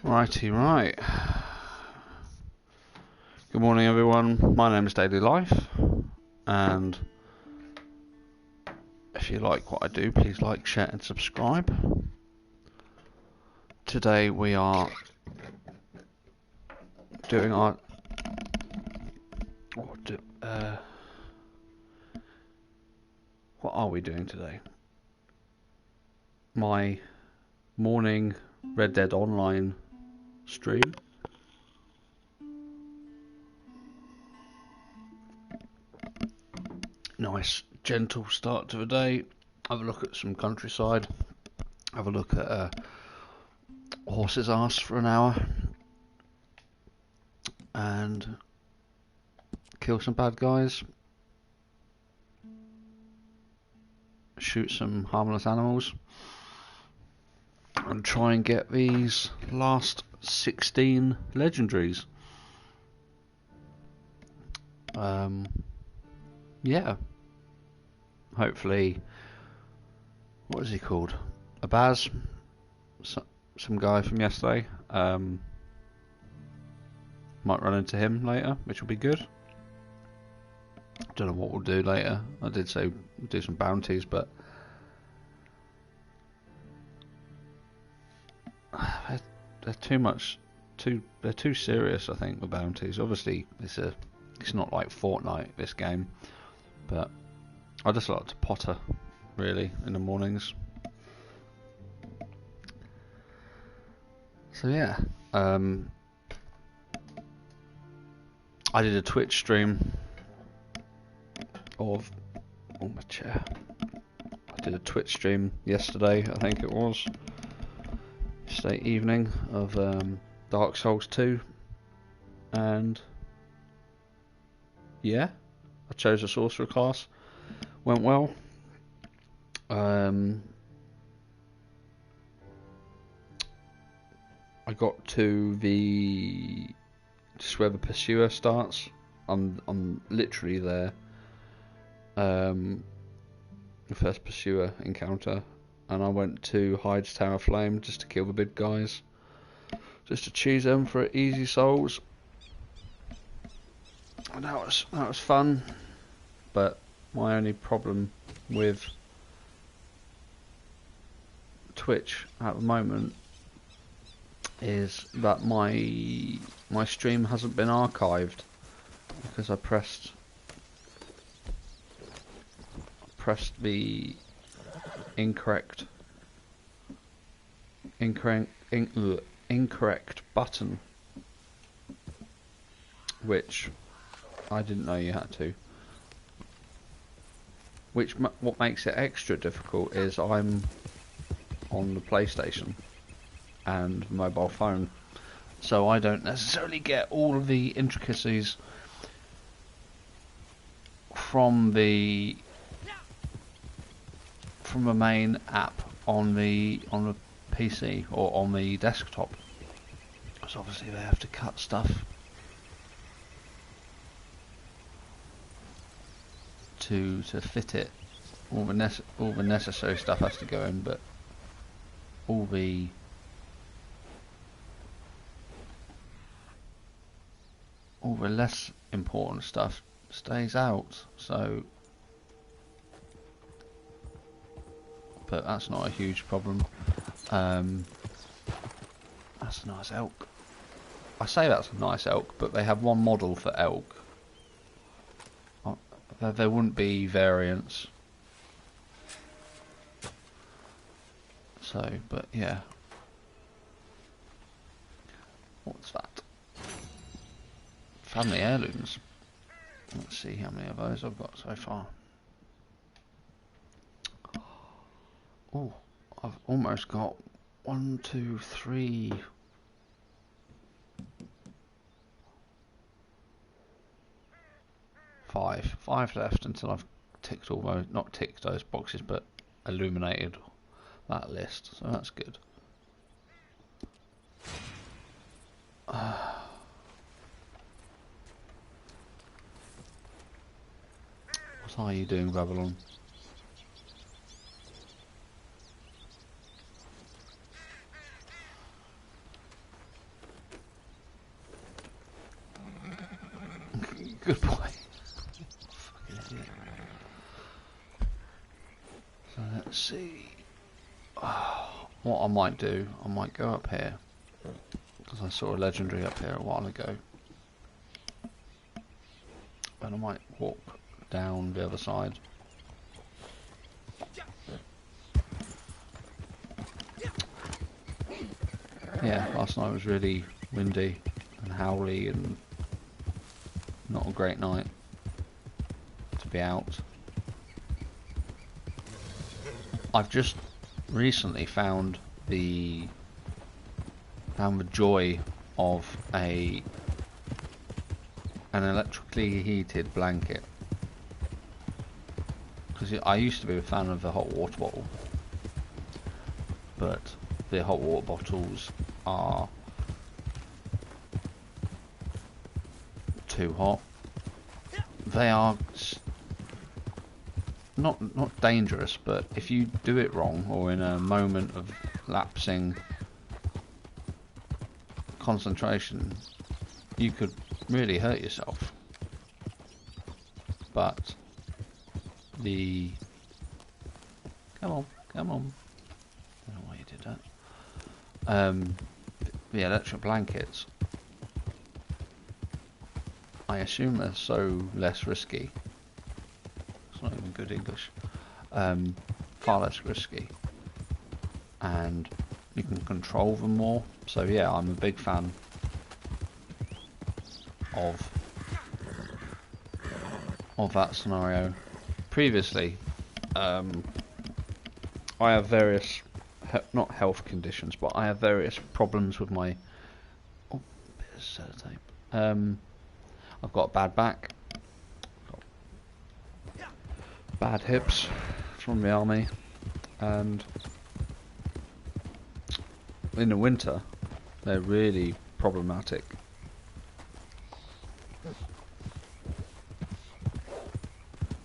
Righty, right. Good morning, everyone. My name is Daily Life, and if you like what I do, please like, share, and subscribe. Today we are doing our what are we doing today? My morning Red Dead Online stream. Nice, gentle start to the day. Have a look at some countryside. Have a look at a horse's ass for an hour. And kill some bad guys. Shoot some harmless animals. And try and get these last 16 legendaries. Yeah. Hopefully, what is he called? Abaz? Some guy from yesterday. Might run into him later, which will be good. Don't know what we'll do later. I did say we'll do some bounties, but they're too serious, I think, the bounties. Obviously, it's not like Fortnite, this game, but I just like to potter, really, in the mornings. So yeah, I did a Twitch stream of my chair. I did a Twitch stream yesterday, I think it was. Yesterday evening of Dark Souls 2, and yeah, I chose a sorcerer class. Went well. I got to just where the pursuer starts. I'm literally there. The first pursuer encounter, and I went to Hyde's Tower Flame just to kill the big guys, just to choose them for easy souls. And that was fun. But my only problem with Twitch at the moment is that my stream hasn't been archived because I pressed the incorrect button, which I didn't know you had to. What makes it extra difficult is I'm on the PlayStation and mobile phone, so I don't necessarily get all of the intricacies from the main app on the PC or on the desktop, because obviously they have to cut stuff to fit it. All the necessary stuff has to go in, but all the less important stuff stays out. So, but that's not a huge problem. That's a nice elk. I say that's a nice elk, but they have one model for elk. There wouldn't be variants. So, but yeah. What's that? Family heirlooms. Let's see how many of those I've got so far. Oh, I've almost got 1, 2, 3. 5 left until I've ticked all those, not ticked those boxes, but illuminated that list. So that's good. What are you doing, Babylon? Good boy. Fucking idiot. So let's see. What I might do, I might go up here, because I saw a legendary up here a while ago. And I might walk down the other side. Yeah, last night was really windy and howly and not a great night to be out. I've just recently found the joy of an electrically heated blanket, because I used to be a fan of the hot water bottle, but the hot water bottles are too hot. They are not dangerous, but if you do it wrong or in a moment of lapsing concentration, you could really hurt yourself. But the come on, I don't know why you did that. The electric blankets, I assume they're so less risky. It's not even good English. Far less risky, and you can control them more. So yeah, I'm a big fan of that scenario. Previously, I have various not health conditions, but I have various problems with my bit of sellotape. I've got a bad back, bad hips from the army, and in the winter they're really problematic.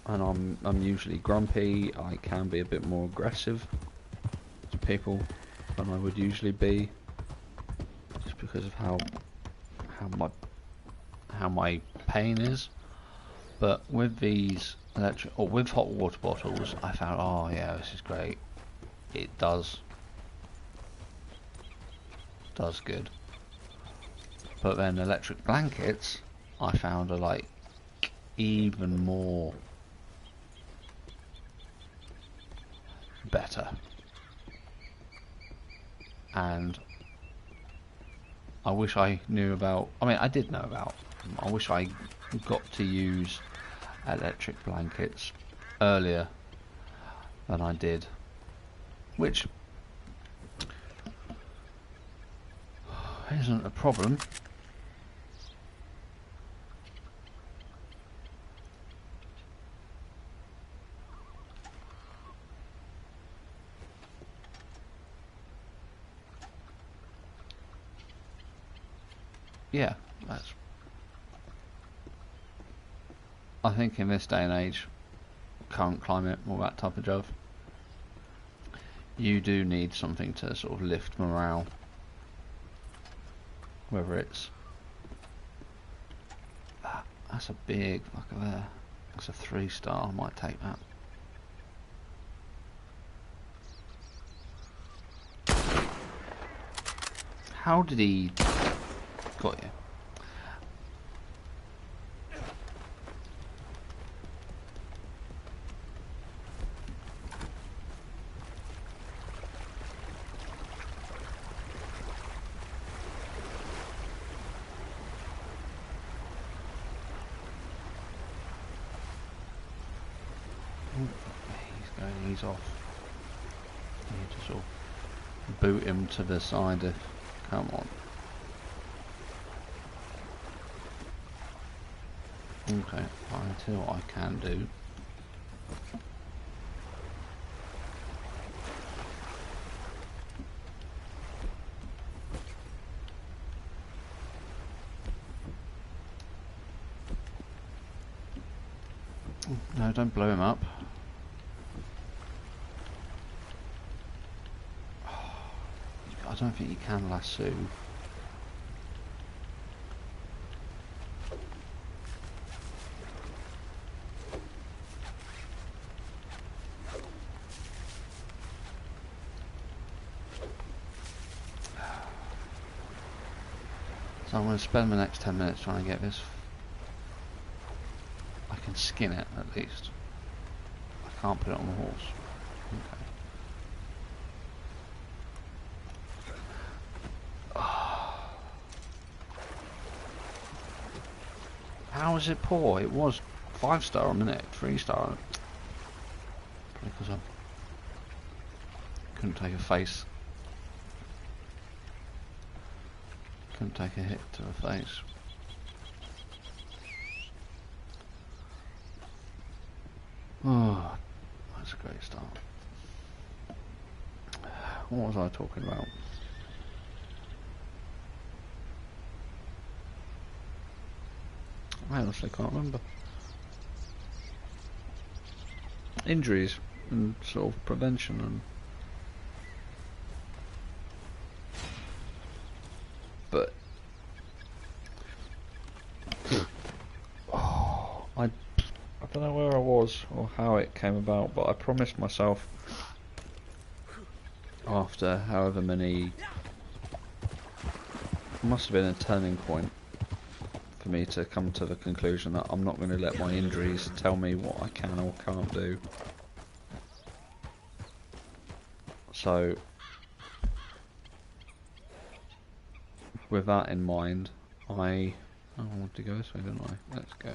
And I'm usually grumpy. I can be a bit more aggressive to people than I would usually be, just because of how my pain is. But with these with hot water bottles, I found, oh yeah, this is great. It does good. But then electric blankets, I found, are like even more better. And I wish I knew about, I mean I did know about, I wish I got to use electric blankets earlier than I did, which isn't a problem. Yeah, I think in this day and age, current climate, all that type of job, you do need something to sort of lift morale. Whether it's that's a big fucker there. That's a 3-star. I might take that. How did he got you? He's off. I need to sort of boot him to the side if... Come on. Okay, I'll tell you what I can do. No, don't blow him up. I don't think you can lasso. So I'm going to spend the next 10 minutes trying to get this. I can skin it at least. I can't put it on the horse. Okay. How is it poor? It was 5-star a minute, 3-star. Probably because I couldn't take a face. Couldn't take a hit to the face. Oh, that's a great start. What was I talking about? I honestly can't remember. Injuries and sort of prevention and... But... Oh, I don't know where I was or how it came about, but I promised myself after however many... It must have been a turning point for me to come to the conclusion that I'm not going to let my injuries tell me what I can or can't do. So, with that in mind, I want to go this way, didn't I? Let's go.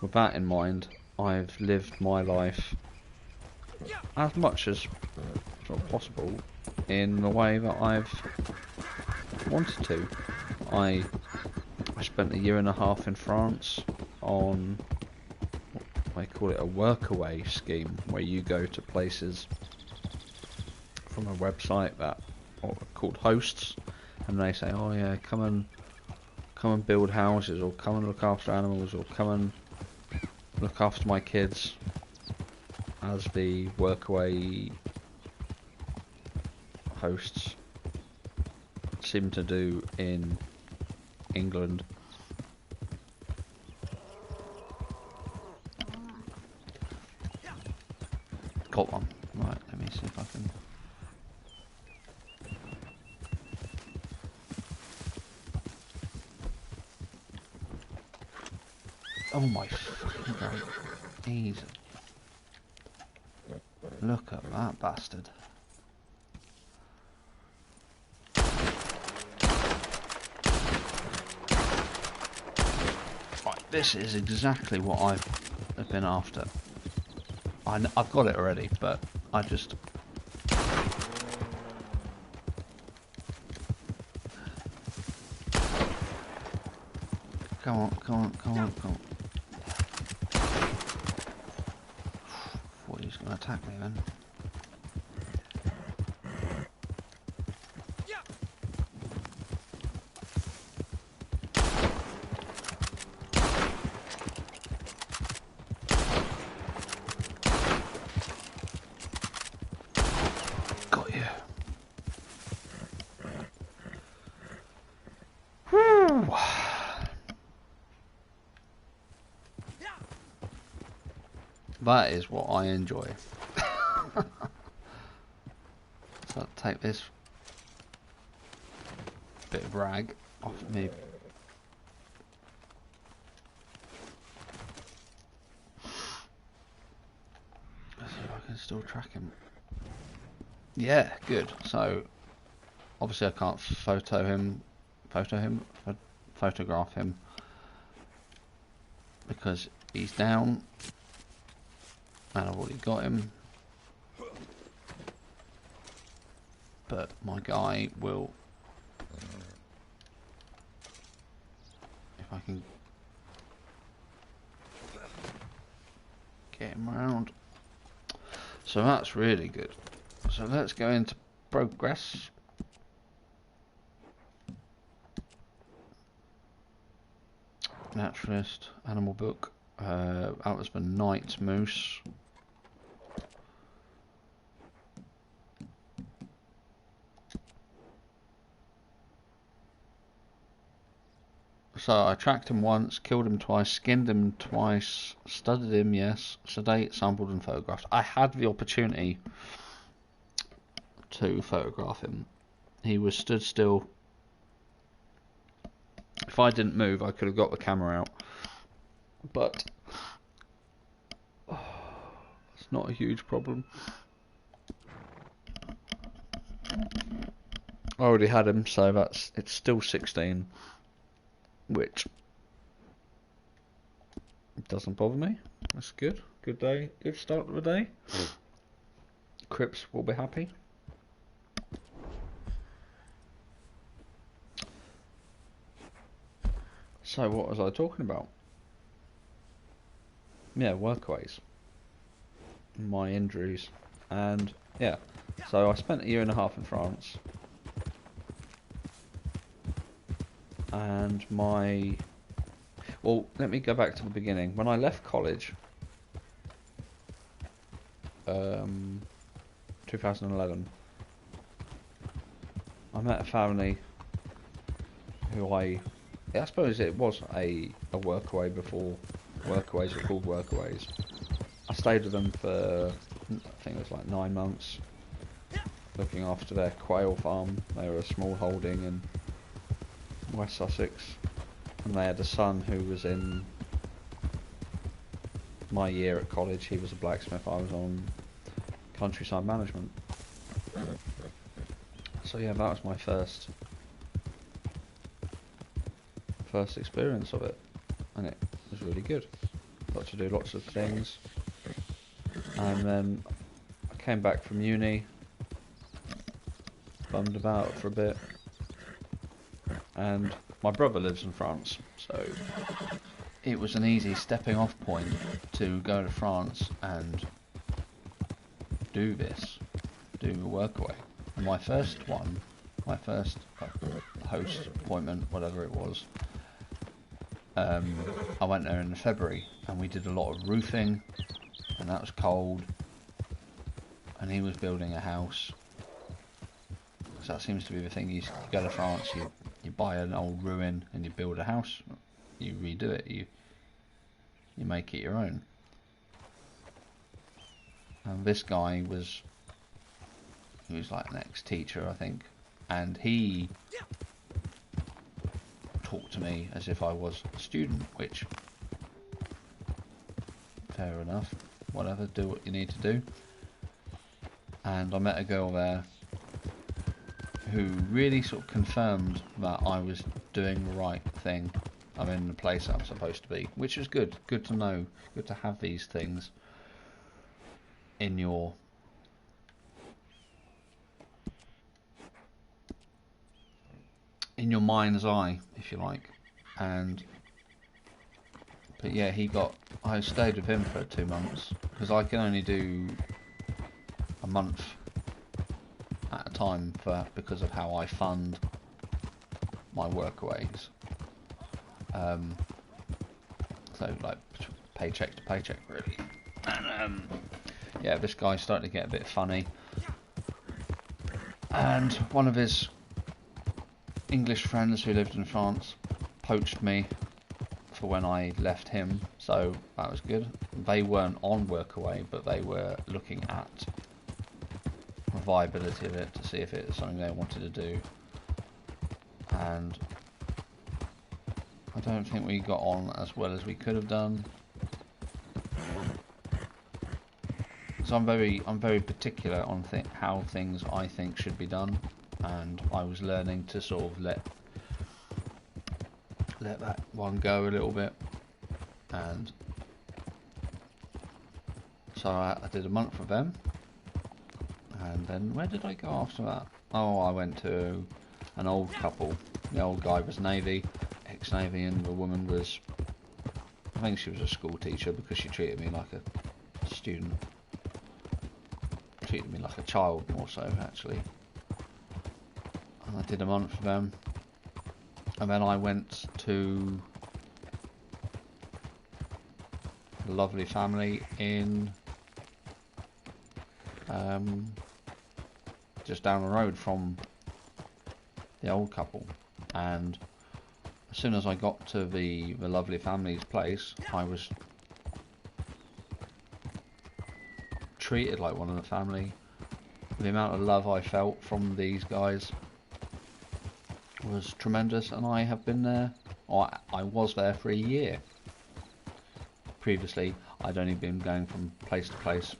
With that in mind, I've lived my life as much as sort of possible in the way that I've wanted to. I spent 1.5 years in France on what they call it a workaway scheme, where you go to places from a website that are called hosts, and they say, oh yeah, come and build houses, or come and look after animals, or come and look after my kids, as the workaway hosts seem to do in England. Got one. Right, let me see if I can. Oh my fucking god. Easy. Look at that bastard. Right, this is exactly what I've been after. I've got it already, but I just... Come on, come on, come on, come on. Thought he was going to attack me then. Got you. Whew. That is what I enjoy. So I'll take this bit of rag off me. Let's see if I can still track him. Yeah, good. So obviously I can't photograph him because he's down. And I've already got him, but my guy will, if I can get him around. So that's really good. So let's go into progress. Naturalist, animal book, Atlas for Night Moose. So I tracked him once, killed him twice, skinned him twice, studied him, yes, sedate, sampled and photographed. I had the opportunity to photograph him. He was stood still If I didn't move, I could have got the camera out, but it's not a huge problem. I already had him, so it's still 16, which doesn't bother me. That's good. Good day. Good start of the day. Crips will be happy. So what was I talking about? Yeah, workaways. My injuries. And yeah, so I spent 1.5 years in France. And well, let me go back to the beginning. When I left college, 2011, I met a family who I suppose it was a workaway before workaways were called workaways. I stayed with them for, I think it was like 9 months, looking after their quail farm. They were a small holding in West Sussex, and they had a son who was in my year at college. He was a blacksmith. I was on countryside management. So yeah, that was my first experience of it, and it was really good. Got to do lots of things, and then I came back from uni, bummed about for a bit, and my brother lives in France, so it was an easy stepping off point to go to France and do a workaway. And my first host appointment, whatever it was, I went there in February, and we did a lot of roofing, and that was cold, and he was building a house. So that seems to be the thing. You go to France, you buy an old ruin and you build a house, you redo it, you make it your own. And this guy was like an ex-teacher, I think, and he talked to me as if I was a student, which, fair enough, whatever, do what you need to do. And I met a girl there who really sort of confirmed that I was doing the right thing. I'm in the place I'm supposed to be, which is good. Good to know. Good to have these things in your mind's eye, if you like. But yeah, I stayed with him for 2 months, because I can only do a month at a time because of how I fund my workaways. So like paycheck to paycheck, really. And yeah, this guy started to get a bit funny, and one of his English friends who lived in France poached me for when I left him, so that was good. They weren't on workaway, but they were looking at the viability of it to see if it was something they wanted to do, and I don't think we got on as well as we could have done. So I'm very particular on how things I think should be done, and I was learning to sort of let that one go a little bit. And so I did a month with them, and then where did I go after that? Oh, I went to an old couple. The old guy was Navy, ex-Navy, and the woman was, I think she was a school teacher, because she treated me like a student. Treated me like a child, more so, actually. And I did a month for them, and then I went to a lovely family in just down the road from the old couple, and as soon as I got to the lovely family's place, I was treated like one of the family. The amount of love I felt from these guys was tremendous, and I have been there I was there for a year. Previously, I'd only been going from place to place,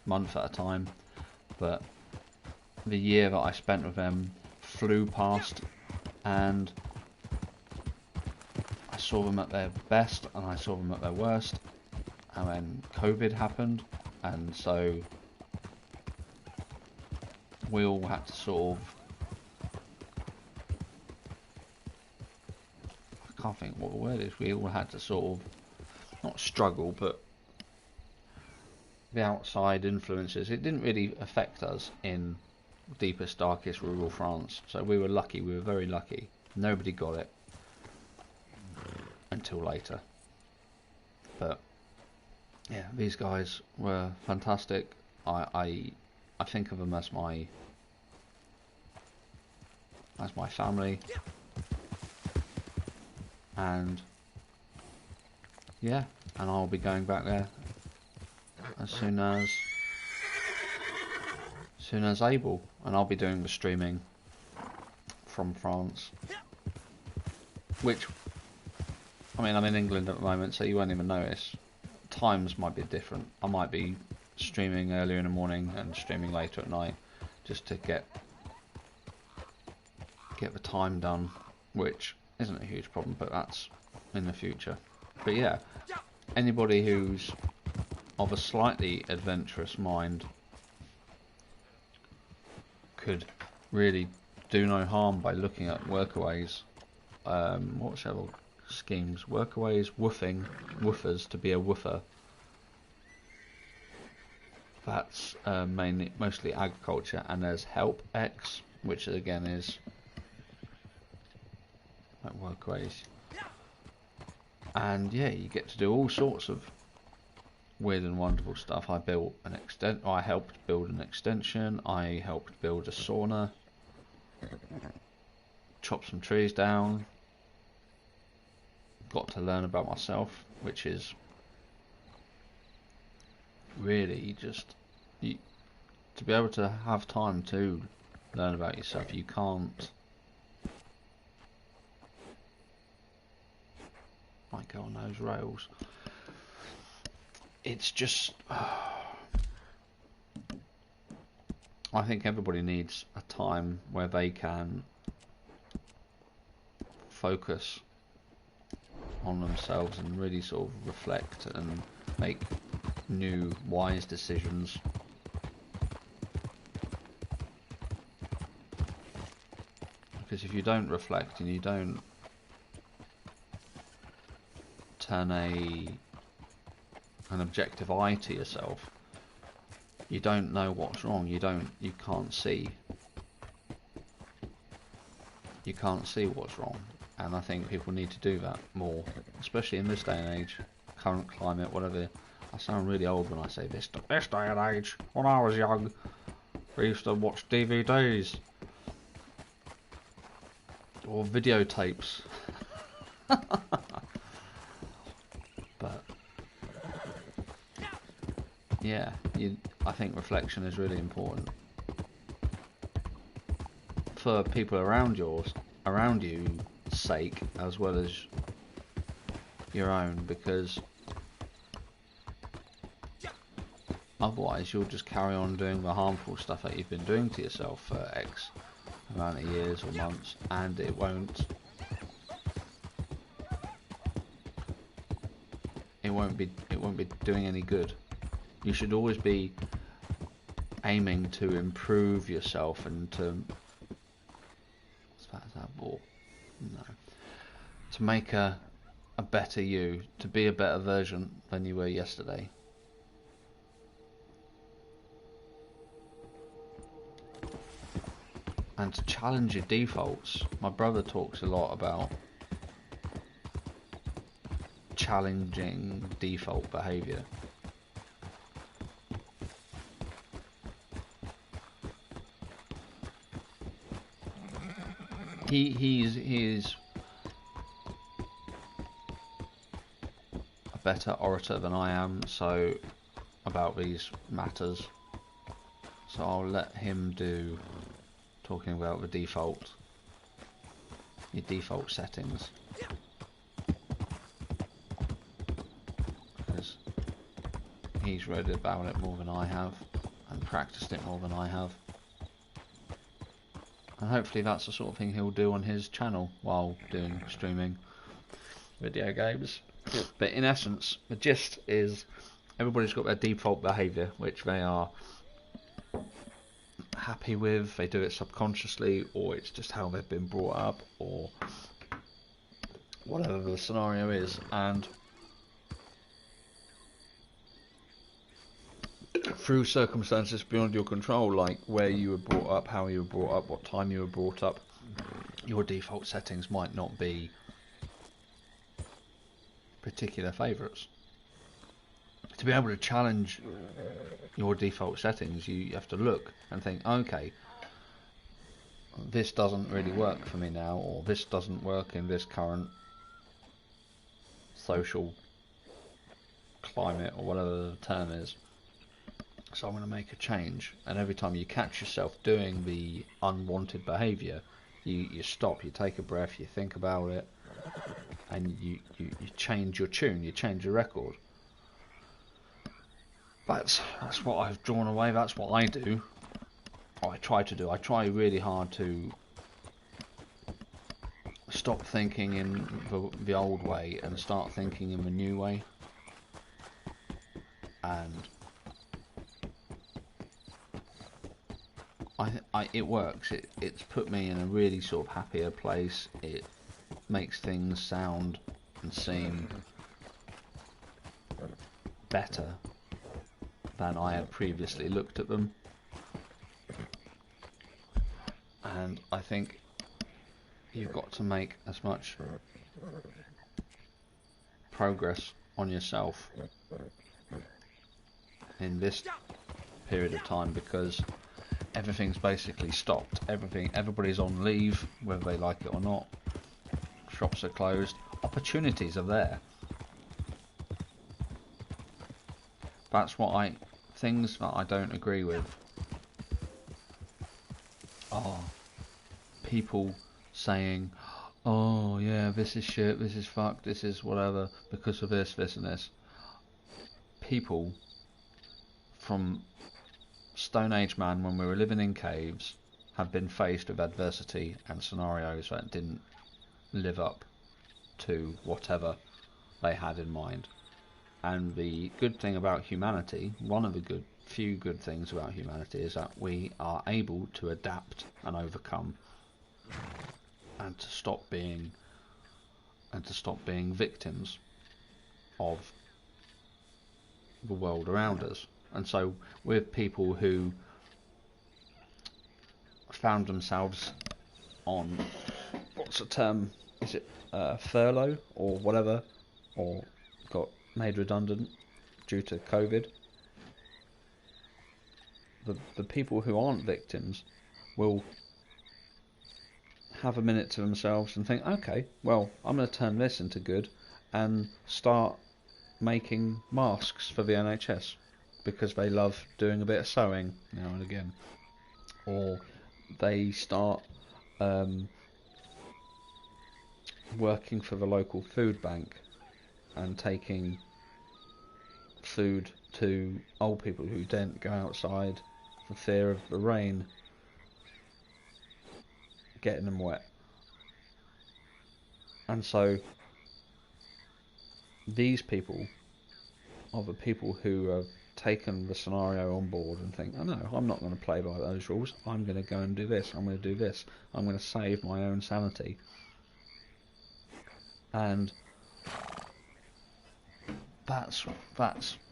month at a time, but the year that I spent with them flew past, and I saw them at their best and I saw them at their worst, and then COVID happened, and so we all had to sort of, I can't think what the word is, we all had to sort of, not struggle, but the outside influences, it didn't really affect us in deepest, darkest rural France. So we were lucky, we were very lucky. Nobody got it until later. But yeah, these guys were fantastic. I think of them as my family. And yeah, and I'll be going back there as soon as able, and I'll be doing the streaming from France, which, I mean, I'm in England at the moment, so you won't even notice. Times might be different. I might be streaming earlier in the morning and streaming later at night, just to get the time done, which isn't a huge problem, but that's in the future. But yeah, anybody who's of a slightly adventurous mind could really do no harm by looking at workaways. What's the other schemes? Workaways, woofers, to be a woofer. That's mostly agriculture, and there's Help X, which again is like workaways. And yeah, you get to do all sorts of weird and wonderful stuff. I helped build an extension. I helped build a sauna. Chop some trees down. Got to learn about myself, which is really just to be able to have time to learn about yourself. You can't go on those rails. It's just I think everybody needs a time where they can focus on themselves and really sort of reflect and make new wise decisions. Because if you don't reflect and you don't turn an objective eye to yourself, you don't know what's wrong. You can't see what's wrong. And I think people need to do that more, especially in this day and age, current climate, whatever. I sound really old when I say this day and age. When I was young, we used to watch DVDs or videotapes. But yeah, I think reflection is really important for people around you sake, as well as your own, because otherwise you'll just carry on doing the harmful stuff that you've been doing to yourself for X amount of years or months, and it won't be doing any good. You should always be aiming to improve yourself and to to make a better you, to be a better version than you were yesterday. And to challenge your defaults. My brother talks a lot about challenging default behaviour. He is a better orator than I am, so about these matters. So I'll let him do talking about your default settings. he's read about it more than I have and practiced it more than I have. And hopefully that's the sort of thing he'll do on his channel while doing streaming video games. But in essence, the gist is everybody's got their default behaviour, which they are happy with. They do it subconsciously, or it's just how they've been brought up, or whatever the scenario is. And through circumstances beyond your control, like where you were brought up, how you were brought up, what time you were brought up, your default settings might not be particular favourites. To be able to challenge your default settings, you have to look and think, okay, this doesn't really work for me now, or this doesn't work in this current social climate, or whatever the term is. So I'm going to make a change. And every time you catch yourself doing the unwanted behaviour, you stop, you take a breath, you think about it, and you change your tune, you change your record. That's what I've drawn away, that's what I do. Or I try to do. I try really hard to stop thinking in the old way and start thinking in the new way. And it works. It's put me in a really sort of happier place. It makes things sound and seem better than I had previously looked at them. And I think you've got to make as much progress on yourself in this period of time, because everything's basically stopped. Everybody's on leave, whether they like it or not. Shops are closed. Opportunities are there. That's what things that I don't agree with are people saying, oh yeah, this is shit, this is fucked, this is whatever, because of this, this and this. People from Stone Age man, when we were living in caves, have been faced with adversity and scenarios that didn't live up to whatever they had in mind. And the good thing about humanity, one of the few good things about humanity, is that we are able to adapt and overcome, and to stop being victims of the world around us. And so with people who found themselves on, what's the term, is it furlough or whatever, or got made redundant due to COVID, the people who aren't victims will have a minute to themselves and think, okay, well, I'm going to turn this into good and start making masks for the NHS because they love doing a bit of sewing now and again, or they start working for the local food bank and taking food to old people who don't go outside for fear of the rain getting them wet. And so these people are the people who have taken the scenario on board and think, oh no, I'm not going to play by those rules, I'm going to go and do this, I'm going to do this, I'm going to save my own sanity. And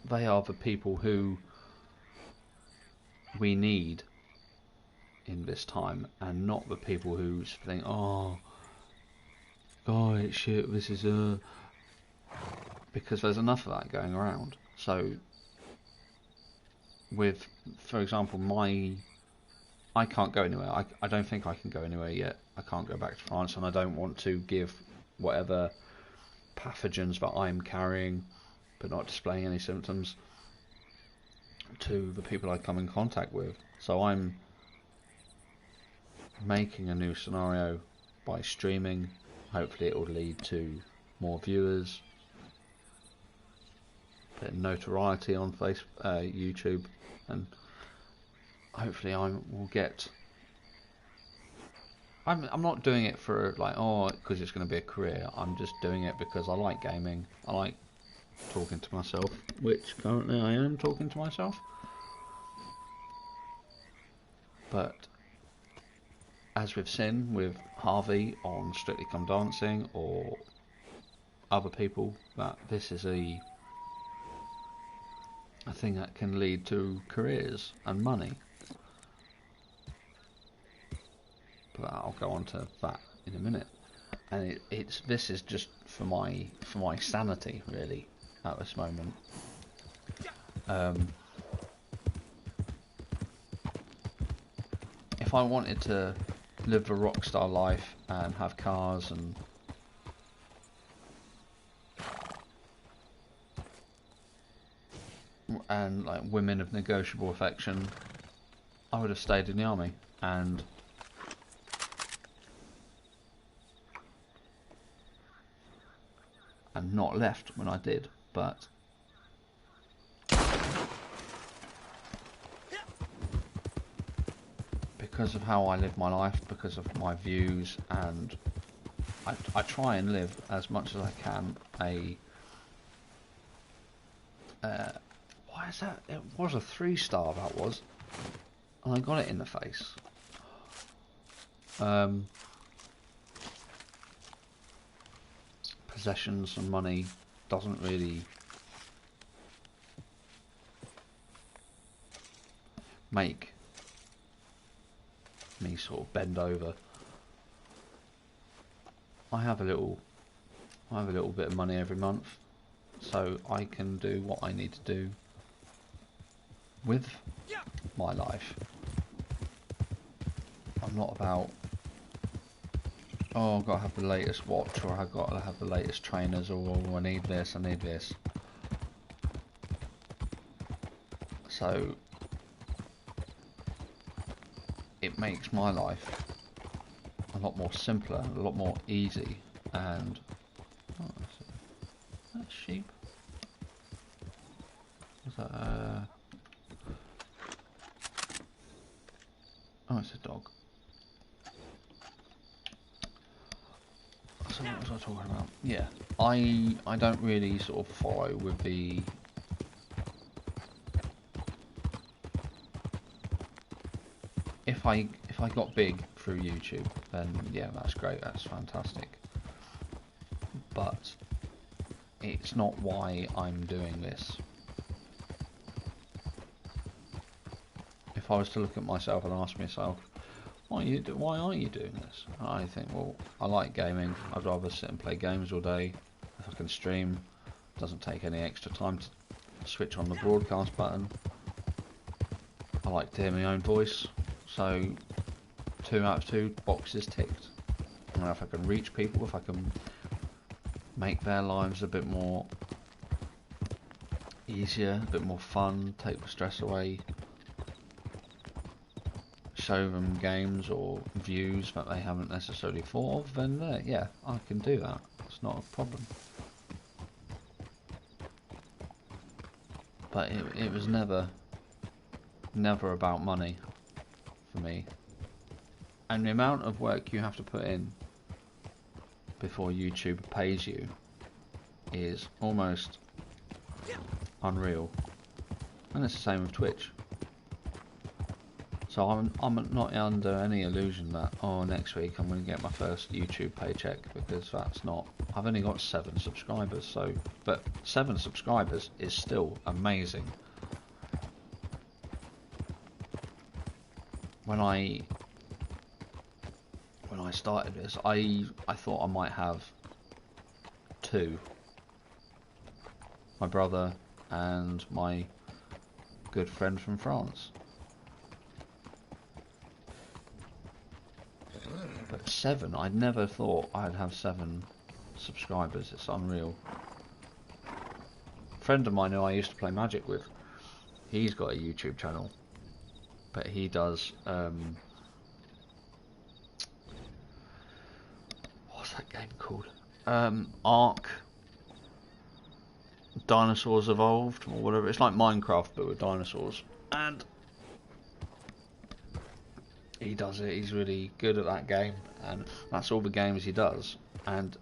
they are the people who we need in this time, and not the people who think, oh, it's shit, this is because there's enough of that going around. So with, for example, I can't go anywhere. I don't think I can go anywhere yet. I can't go back to France, and I don't want to give whatever pathogens that I'm carrying but not displaying any symptoms to the people I come in contact with. So I'm making a new scenario by streaming. Hopefully it will lead to more viewers, bit of notoriety on YouTube, and hopefully I will get. I'm not doing it for like, oh, because it's going to be a career. I'm just doing it because I like gaming. I like talking to myself, which currently I am talking to myself. But as we've seen with Harvey on Strictly Come Dancing, or other people, that this is a thing that can lead to careers and money. But I'll go on to that in a minute. And this is just for my sanity, really, at this moment. If I wanted to live a rock star life and have cars and like women of negotiable affection, I would have stayed in the army and not left when I did. But because of how I live my life, because of my views, and I try and live as much as I can why is that? It was a 3-star, that was, and I got it in the face. Possessions and money doesn't really make me sort of bend over. I have a little bit of money every month, so I can do what I need to do with my life. I'm not about, oh, I've got to have the latest watch, or I've got to have the latest trainers, or oh, I need this, I need this. So it makes my life a lot more simpler, a lot more easy, and oh, that's sheep. Is that oh, it's a dog. So what was I talking about? Yeah, I don't really sort of follow with the if I got big through YouTube, then yeah, that's great, that's fantastic. But it's not why I'm doing this. If I was to look at myself and ask myself, why aren't you doing this? I think, well, I like gaming. I'd rather sit and play games all day. If I can stream, it doesn't take any extra time to switch on the broadcast button. I like to hear my own voice, so 2 out of 2 boxes ticked. And if I can reach people, if I can make their lives a bit more easier, a bit more fun, take the stress away, show them games or views that they haven't necessarily thought of, then yeah, I can do that. It's not a problem. But it was never about money for me. And the amount of work you have to put in before YouTube pays you is almost unreal. And it's the same with Twitch. So I'm not under any illusion that, oh, next week I'm going to get my first YouTube paycheck, because that's not. I've only got 7 subscribers, so, but 7 subscribers is still amazing. When I started this, I thought I might have 2. My brother and my good friend from France. But 7, I'd never thought I'd have 7 subscribers. It's unreal. A friend of mine who I used to play Magic with, he's got a YouTube channel, but he does what's that game called? Ark dinosaurs evolved or whatever. It's like Minecraft but with dinosaurs, and he does it. He's really good at that game, and that's all the games he does. And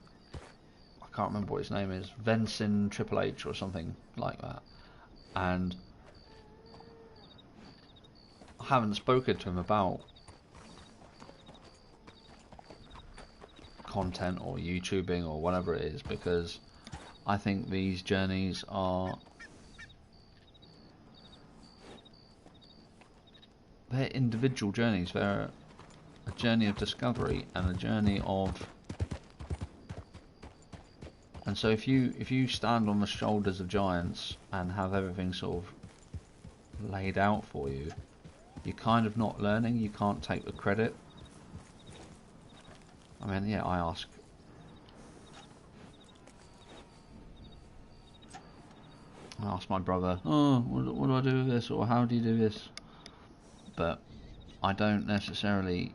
I can't remember what his name is, Vensin Triple H or something like that. And I haven't spoken to him about content or YouTubing or whatever it is, because I think these journeys are, they're individual journeys. They're a journey of discovery and a journey of, and so if you stand on the shoulders of giants and have everything sort of laid out for you, you're kind of not learning. You can't take the credit. I mean, yeah, I asked my brother, oh, what do I do with this, or how do you do this? But I don't necessarily.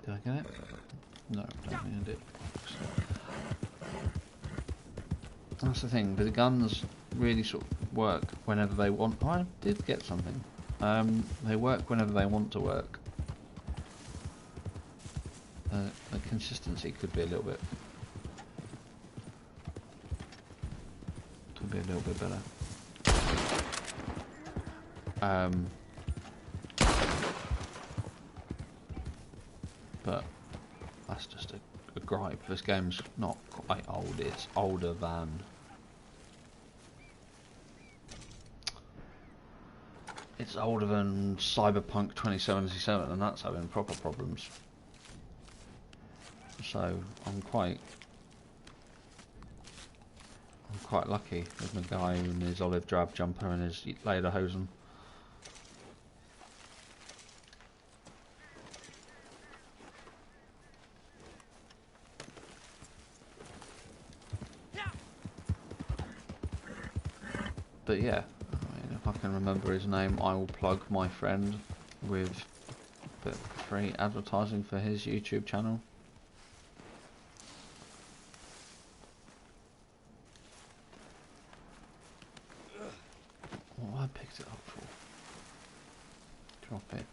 Did I get it? No, I don't think I did. That's the thing. The guns really sort of work whenever they want. Oh, I did get something. They work whenever they want to work. The consistency could be a little bit better. But that's just a gripe. This game's not quite old. It's older than Cyberpunk 2077, and that's having proper problems. So I'm quite lucky with my guy in his olive drab jumper and his lederhosen. But yeah, I mean, if I can remember his name, I will plug my friend with a bit of free advertising for his YouTube channel. What I picked it up for? Drop it.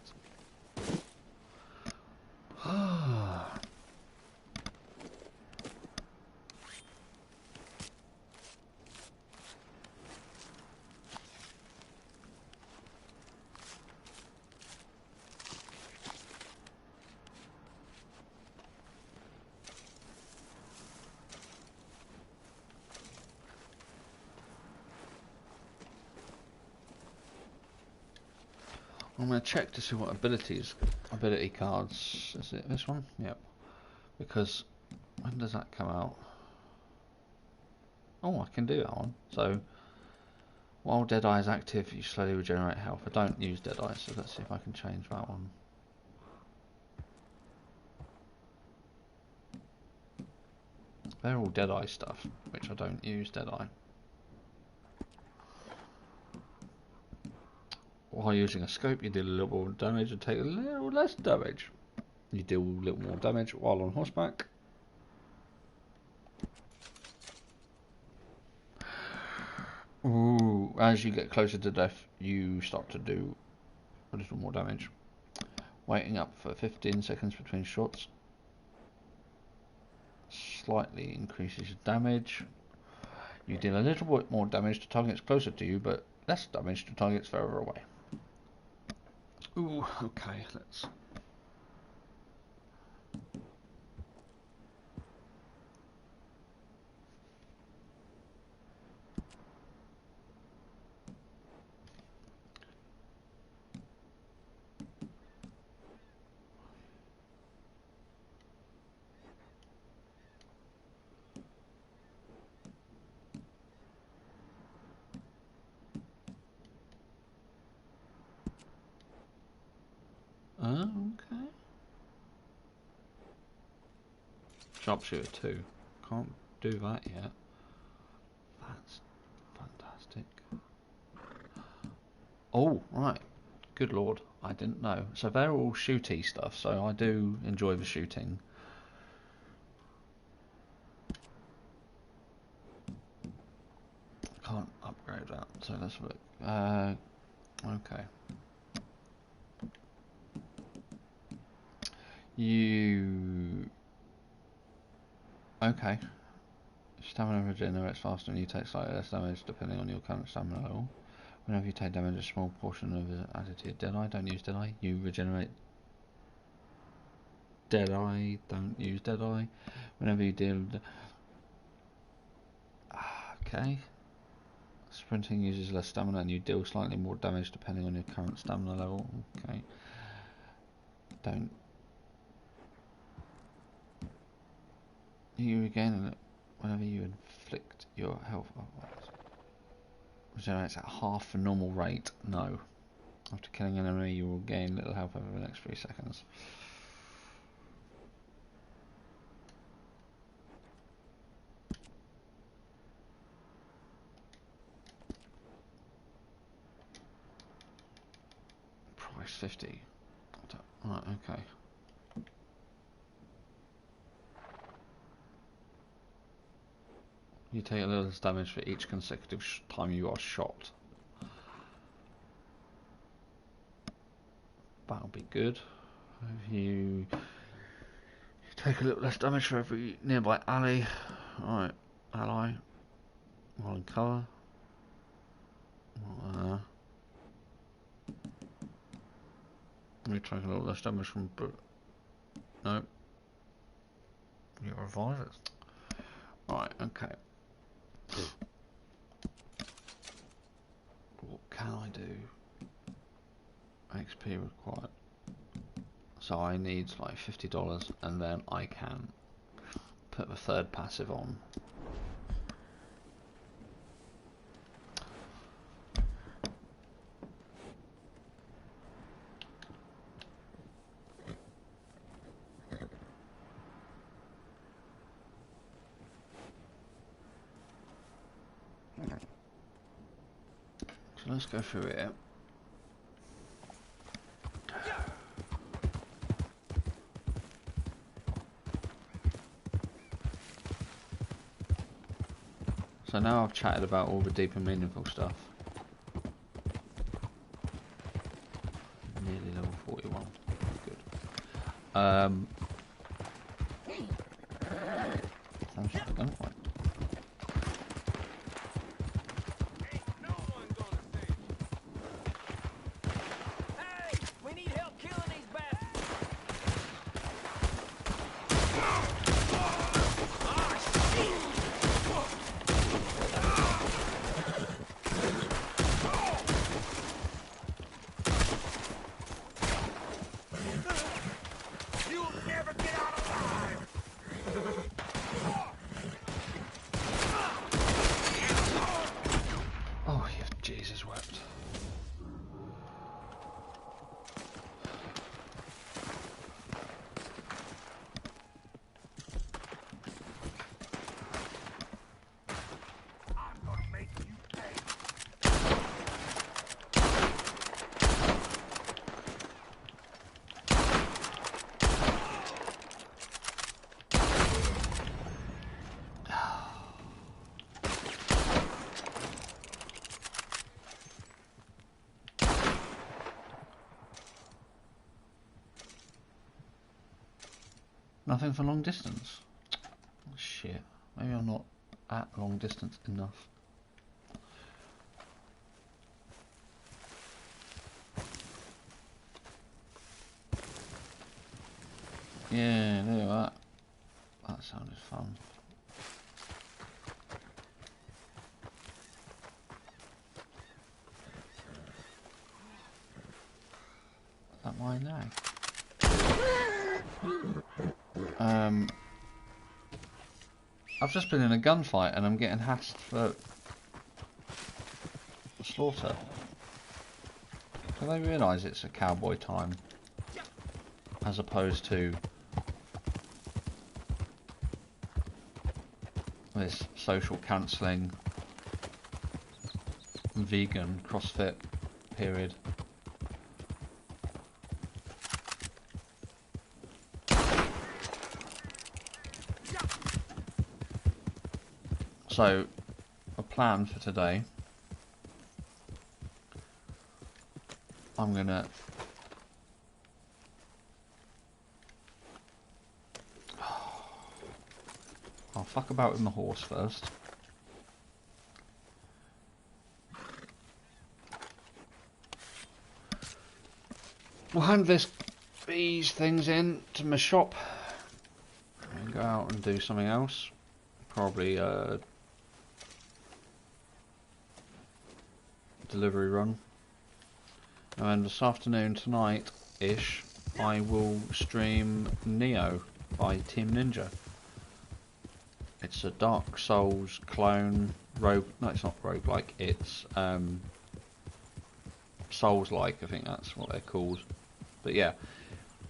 I'm going to check to see what ability cards, is it this one? Yep. Because, when does that come out? Oh, I can do that one. So, while Deadeye is active, you slowly regenerate health. I don't use Deadeye, so let's see if I can change that one. They're all Deadeye stuff, which I don't use Deadeye. While using a scope, you deal a little more damage and take a little less damage. You deal a little more damage while on horseback. Ooh, as you get closer to death, you start to do a little more damage. Waiting up for 15 seconds between shots slightly increases your damage. You deal a little bit more damage to targets closer to you, but less damage to targets further away. Ooh, okay, let's... okay. Sharpshooter 2. Can't do that yet. That's fantastic. Oh, right. Good lord, I didn't know. So they're all shooty stuff, so I do enjoy the shooting. Can't upgrade that, so let's look. Okay. Okay. Stamina regenerates faster and you take slightly less damage depending on your current stamina level. Whenever you take damage, a small portion of it added to your Deadeye. Don't use Deadeye. You regenerate Deadeye. Don't use Deadeye. Whenever you deal... Okay. Sprinting uses less stamina and you deal slightly more damage depending on your current stamina level. Okay. Don't... You regain it whenever you inflict your health. Regenerates at half the normal rate. No. After killing an enemy, you will gain little health over the next 3 seconds. Price 50. Right, okay. You take a little less damage for each consecutive time you are shot. That'll be good. If you take a little less damage for every nearby ally. Alright, ally. While in cover. You take a little less damage from... No. You revive it. Alright, okay. What can I do? XP required. So I need like $50 and then I can put the third passive on. So let's go through it. So now I've chatted about all the deep and meaningful stuff. Nearly level 41. Good. Sounds like a gunfight. Nothing for long distance. Oh, shit. Maybe I'm not at long distance enough. Yeah, look at that. That sounded fun. Is that mine now? I've just been in a gunfight and I'm getting hassed for slaughter. Do they realise it's a cowboy time as opposed to this social cancelling vegan CrossFit period? So, a plan for today. I'm gonna I'll fuck about with my horse first. We'll hand these things in to my shop and go out and do something else. Probably delivery run. And then this afternoon, tonight-ish, I will stream Neo by Team Ninja. It's a Dark Souls clone, no, it's not roguelike, it's Souls-like, I think that's what they're called. But yeah,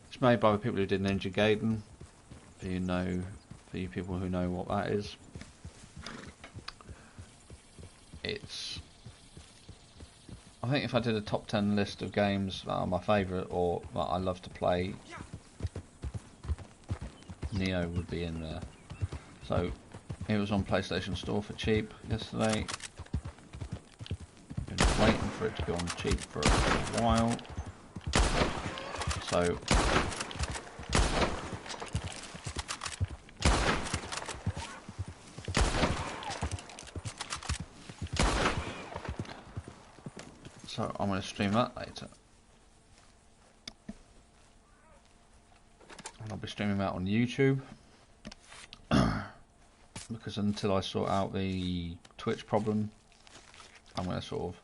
it's made by the people who did Ninja Gaiden, for you people who know what that is. I think if I did a top 10 list of games that are my favourite or that I love to play, Neo would be in there. So it was on PlayStation Store for cheap yesterday. Been waiting for it to go on cheap for a while. So I'm going to stream that later. And I'll be streaming that on YouTube. Because until I sort out the Twitch problem, I'm going to sort of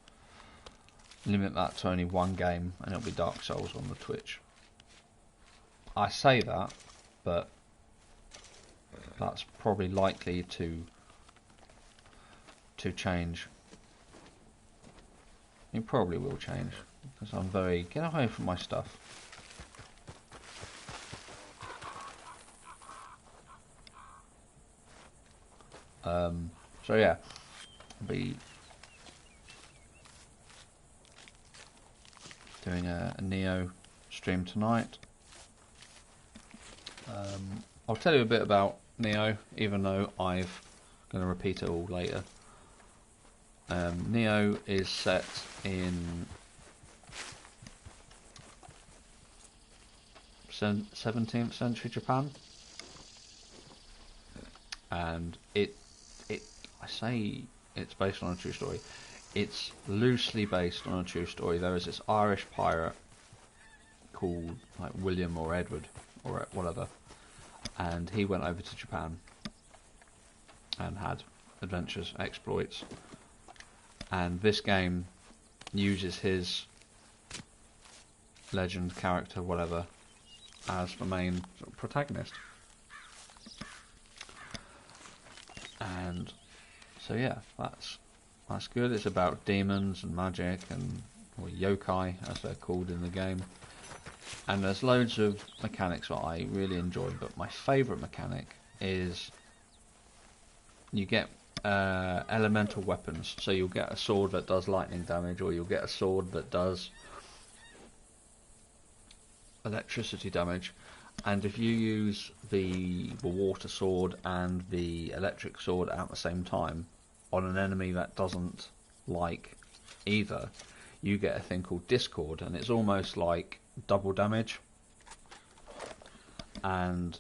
limit that to only one game, and it'll be Dark Souls on the Twitch. I say that, but that's probably likely to change. It probably will change, because I'm very... Get away from my stuff. So yeah, I'll be doing a Neo stream tonight. I'll tell you a bit about Neo, even though I'm going to repeat it all later. Neo is set in 17th century Japan, and I say it's based on a true story. It's loosely based on a true story. There is this Irish pirate called like William or Edward or whatever, and he went over to Japan and had adventures, exploits. And this game uses his legend character, whatever, as the main protagonist. And so yeah, that's good. It's about demons and magic or yokai as they're called in the game. And there's loads of mechanics that I really enjoy, but my favourite mechanic is you get elemental weapons. So you'll get a sword that does lightning damage, or you'll get a sword that does electricity damage. And if you use the water sword and the electric sword at the same time on an enemy that doesn't like either, you get a thing called discord, and it's almost like double damage. And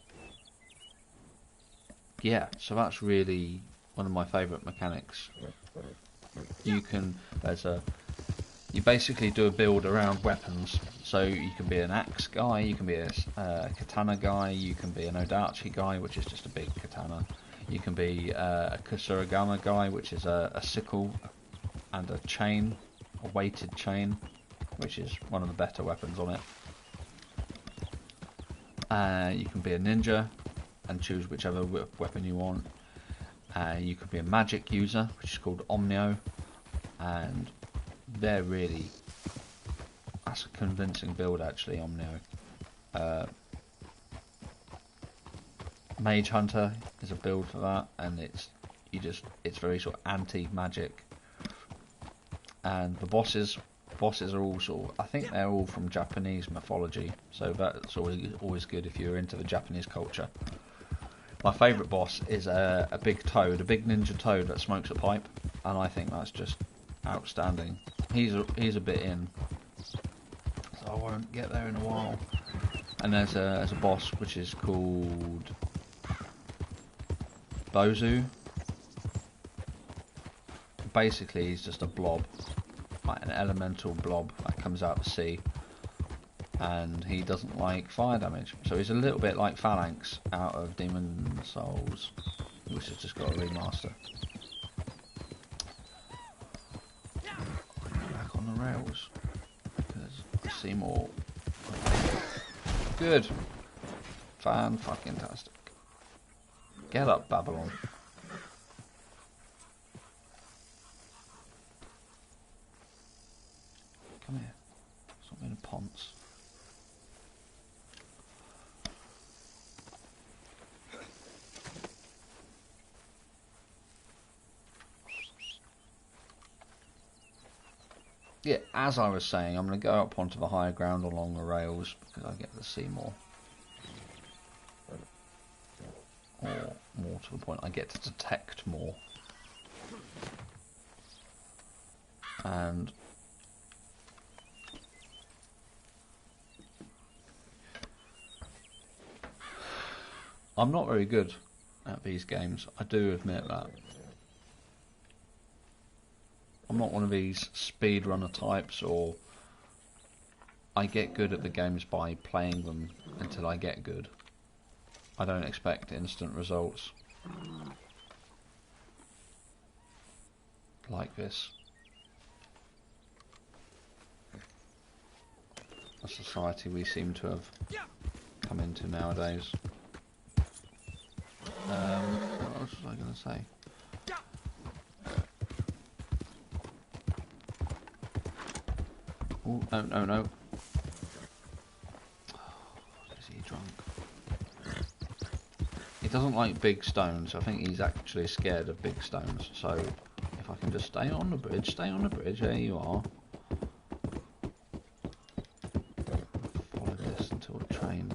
yeah, so that's really one of my favourite mechanics. You basically do a build around weapons. So you can be an axe guy, you can be a katana guy, you can be an odachi guy, which is just a big katana. You can be a kusuragama guy, which is a sickle and a chain, a weighted chain, which is one of the better weapons on it. You can be a ninja and choose whichever weapon you want. You could be a magic user, which is called Omnio, and they're really... That's a convincing build actually, Omnio. Mage Hunter is a build for that, and it's very sort of anti-magic. And the bosses are all sort of, I think they're all from Japanese mythology, so that's always good if you're into the Japanese culture. My favourite boss is a big toad, a big ninja toad that smokes a pipe, and I think that's just outstanding. He's a bit in, so I won't get there in a while. And there's a boss which is called Bozu. Basically, he's just a blob, like an elemental blob that comes out of the sea, and he doesn't like fire damage. So he's a little bit like Phalanx out of Demon Souls, which has just got a remaster. Back on the rails because I see more. Good, fan-fucking-tastic. Get up, Babylon. Come here. Stop being a ponce. Yeah, as I was saying, I'm going to go up onto the higher ground along the rails because I get to see more. Or more to the point, I get to detect more. And I'm not very good at these games, I do admit that. I'm not one of these speedrunner types, or I get good at the games by playing them until I get good. I don't expect instant results like this. A society we seem to have come into nowadays. What else was I going to say? Oh, no. Is he drunk? He doesn't like big stones. I think he's actually scared of big stones. So, if I can just stay on the bridge, there you are. Follow this until the train.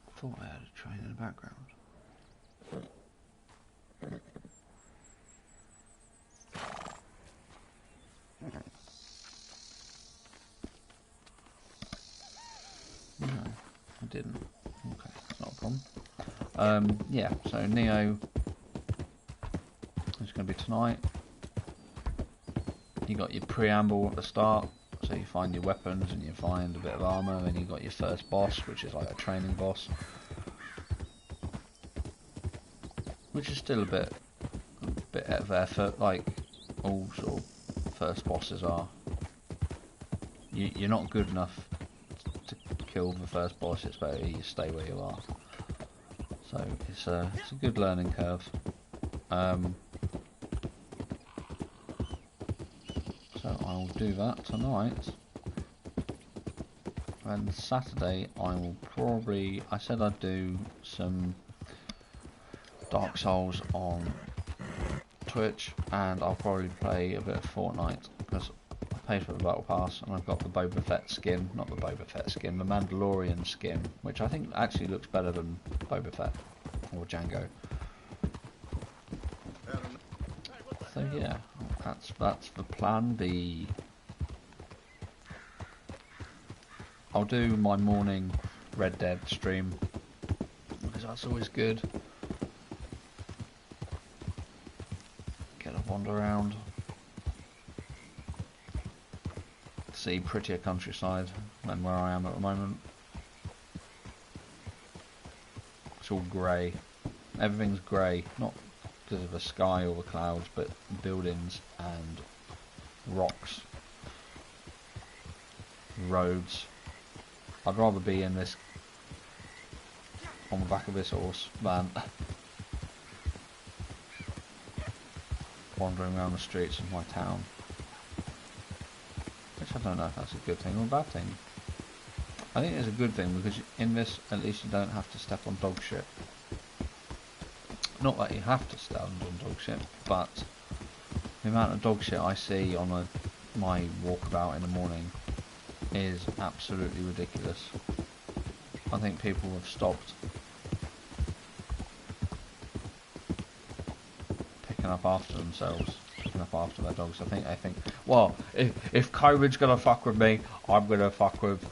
I thought I had a train in the background. No, I didn't. Okay, that's not a problem. Yeah, so Neo is going to be tonight. You got your preamble at the start, so you find your weapons and you find a bit of armour, then you got your first boss, which is like a training boss, which is still a bit of effort, like all sort of first bosses are. You're not good enough to kill the first boss, it's better you stay where you are. So it's a good learning curve. So I will do that tonight. And Saturday I will probably, I said I'd do some Dark Souls on Twitch, and I'll probably play a bit of Fortnite because I paid for the Battle Pass and I've got the Boba Fett skin, not the Boba Fett skin, the Mandalorian skin, which I think actually looks better than Boba Fett or Django. So yeah, that's the plan. I'll do my morning Red Dead stream because that's always good. Get a wander around, see prettier countryside than where I am at the moment. It's all grey. Everything's grey, not because of the sky or the clouds, but buildings and rocks, roads. I'd rather be in this, on the back of this horse, than wandering around the streets of my town. Which I don't know if that's a good thing or a bad thing. I think it's a good thing because in this, at least you don't have to step on dog shit. Not that you have to stand on dog shit, but The amount of dog shit I see on my walkabout in the morning is absolutely ridiculous. I think people have stopped picking up after themselves, picking up after their dogs. I think, well, if COVID's gonna fuck with me, I'm gonna fuck with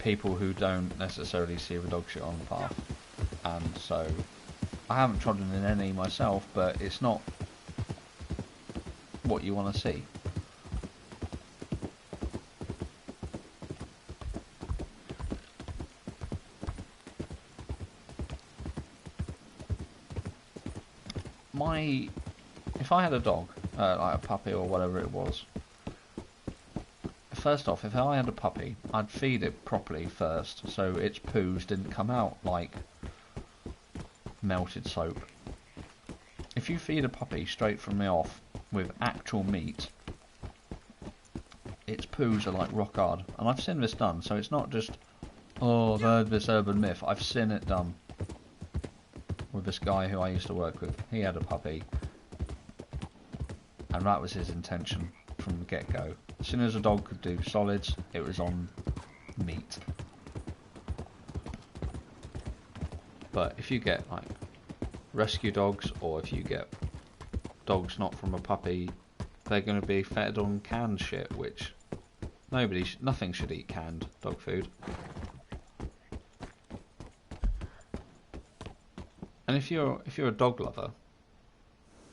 people who don't necessarily see the dog shit on the path. And so, I haven't trodden in any myself, but it's not what you want to see. If I had a dog, like a puppy or whatever it was, first off, if I had a puppy, I'd feed it properly first, so its poos didn't come out like melted soap. If you feed a puppy straight from the off with actual meat, its poos are like rock hard. And I've seen this done, so it's not just, oh, I've heard this urban myth. I've seen it done with this guy who I used to work with. He had a puppy, and that was his intention from the get-go. As soon as a dog could do solids, it was on meat. But if you get like rescue dogs, or if you get dogs not from a puppy, they're going to be fed on canned shit, which nothing should eat canned dog food. And if you're a dog lover,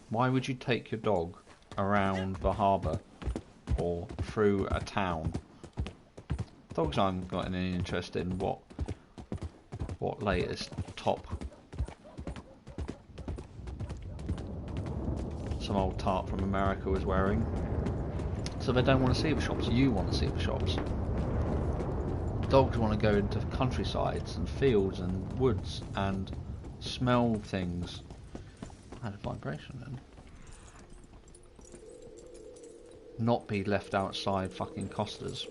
why would you take your dog around the harbour or through a town? Dogs aren't got any interest in what latest top some old tart from America was wearing. So they don't want to see the shops. You want to see the shops. Dogs want to go into countrysides and fields and woods and smell things. I had a vibration then. Not be left outside fucking Costa's.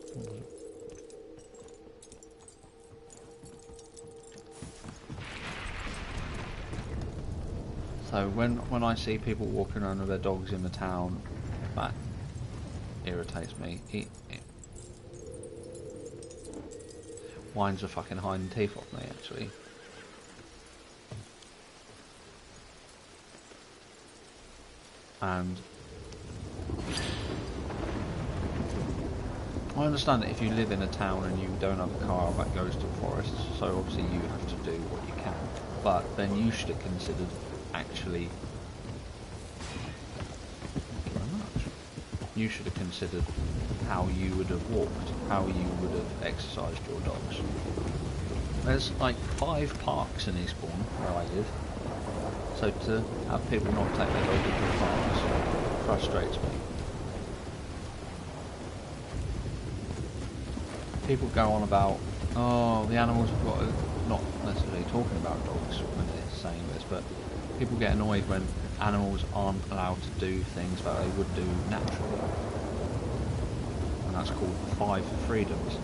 So when I see people walking around with their dogs in the town, that irritates me. It winds the fucking hiding teeth off me, actually. And I understand that if you live in a town and you don't have a car that goes to the forest, so obviously you have to do what you can, but then you should have considered actually, thank you very much, you should have considered how you would have walked, how you would have exercised your dogs. There's like 5 parks in Eastbourne where I live, so to have people not take their dog into the parks frustrates me. People go on about, oh, the animals have got to, not necessarily talking about dogs when they're saying this, but people get annoyed when animals aren't allowed to do things that they would do naturally. And that's called the 5 freedoms.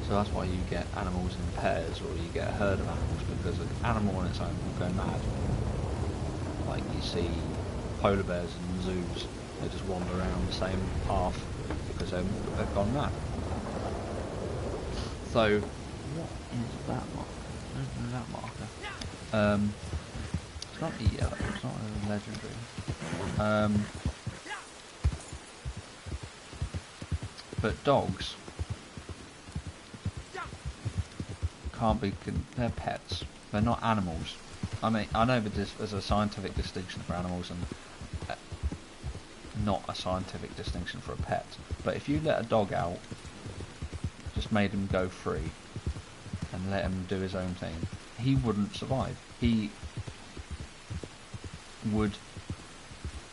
So that's why you get animals in pairs, or you get a herd of animals, because an animal on its own will go mad. Like you see polar bears in zoos, they just wander around the same path because they've gone mad. So, what is that marker? Where's that marker? It's not a yellow, it's not a legendary. But dogs can't be, they're pets, they're not animals. I mean, I know that there's a scientific distinction for animals and not a scientific distinction for a pet, but if you let a dog out, just made him go free and let him do his own thing, he wouldn't survive. He would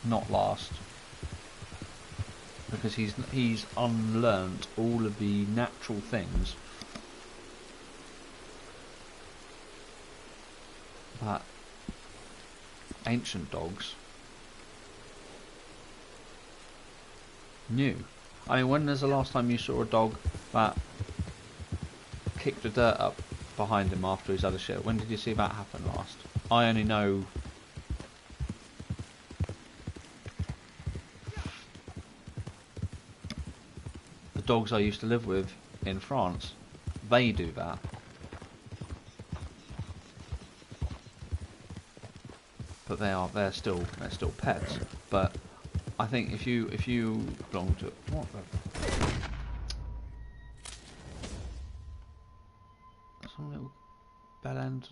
not last, because he's unlearnt all of the natural things that ancient dogs knew. I mean, when was the last time you saw a dog that kicked the dirt up behind him after he's had a shit? When did you see that happen last? I only know dogs I used to live with in France, they do that. But they're still pets. But I think if you belong to what the, some little bell end.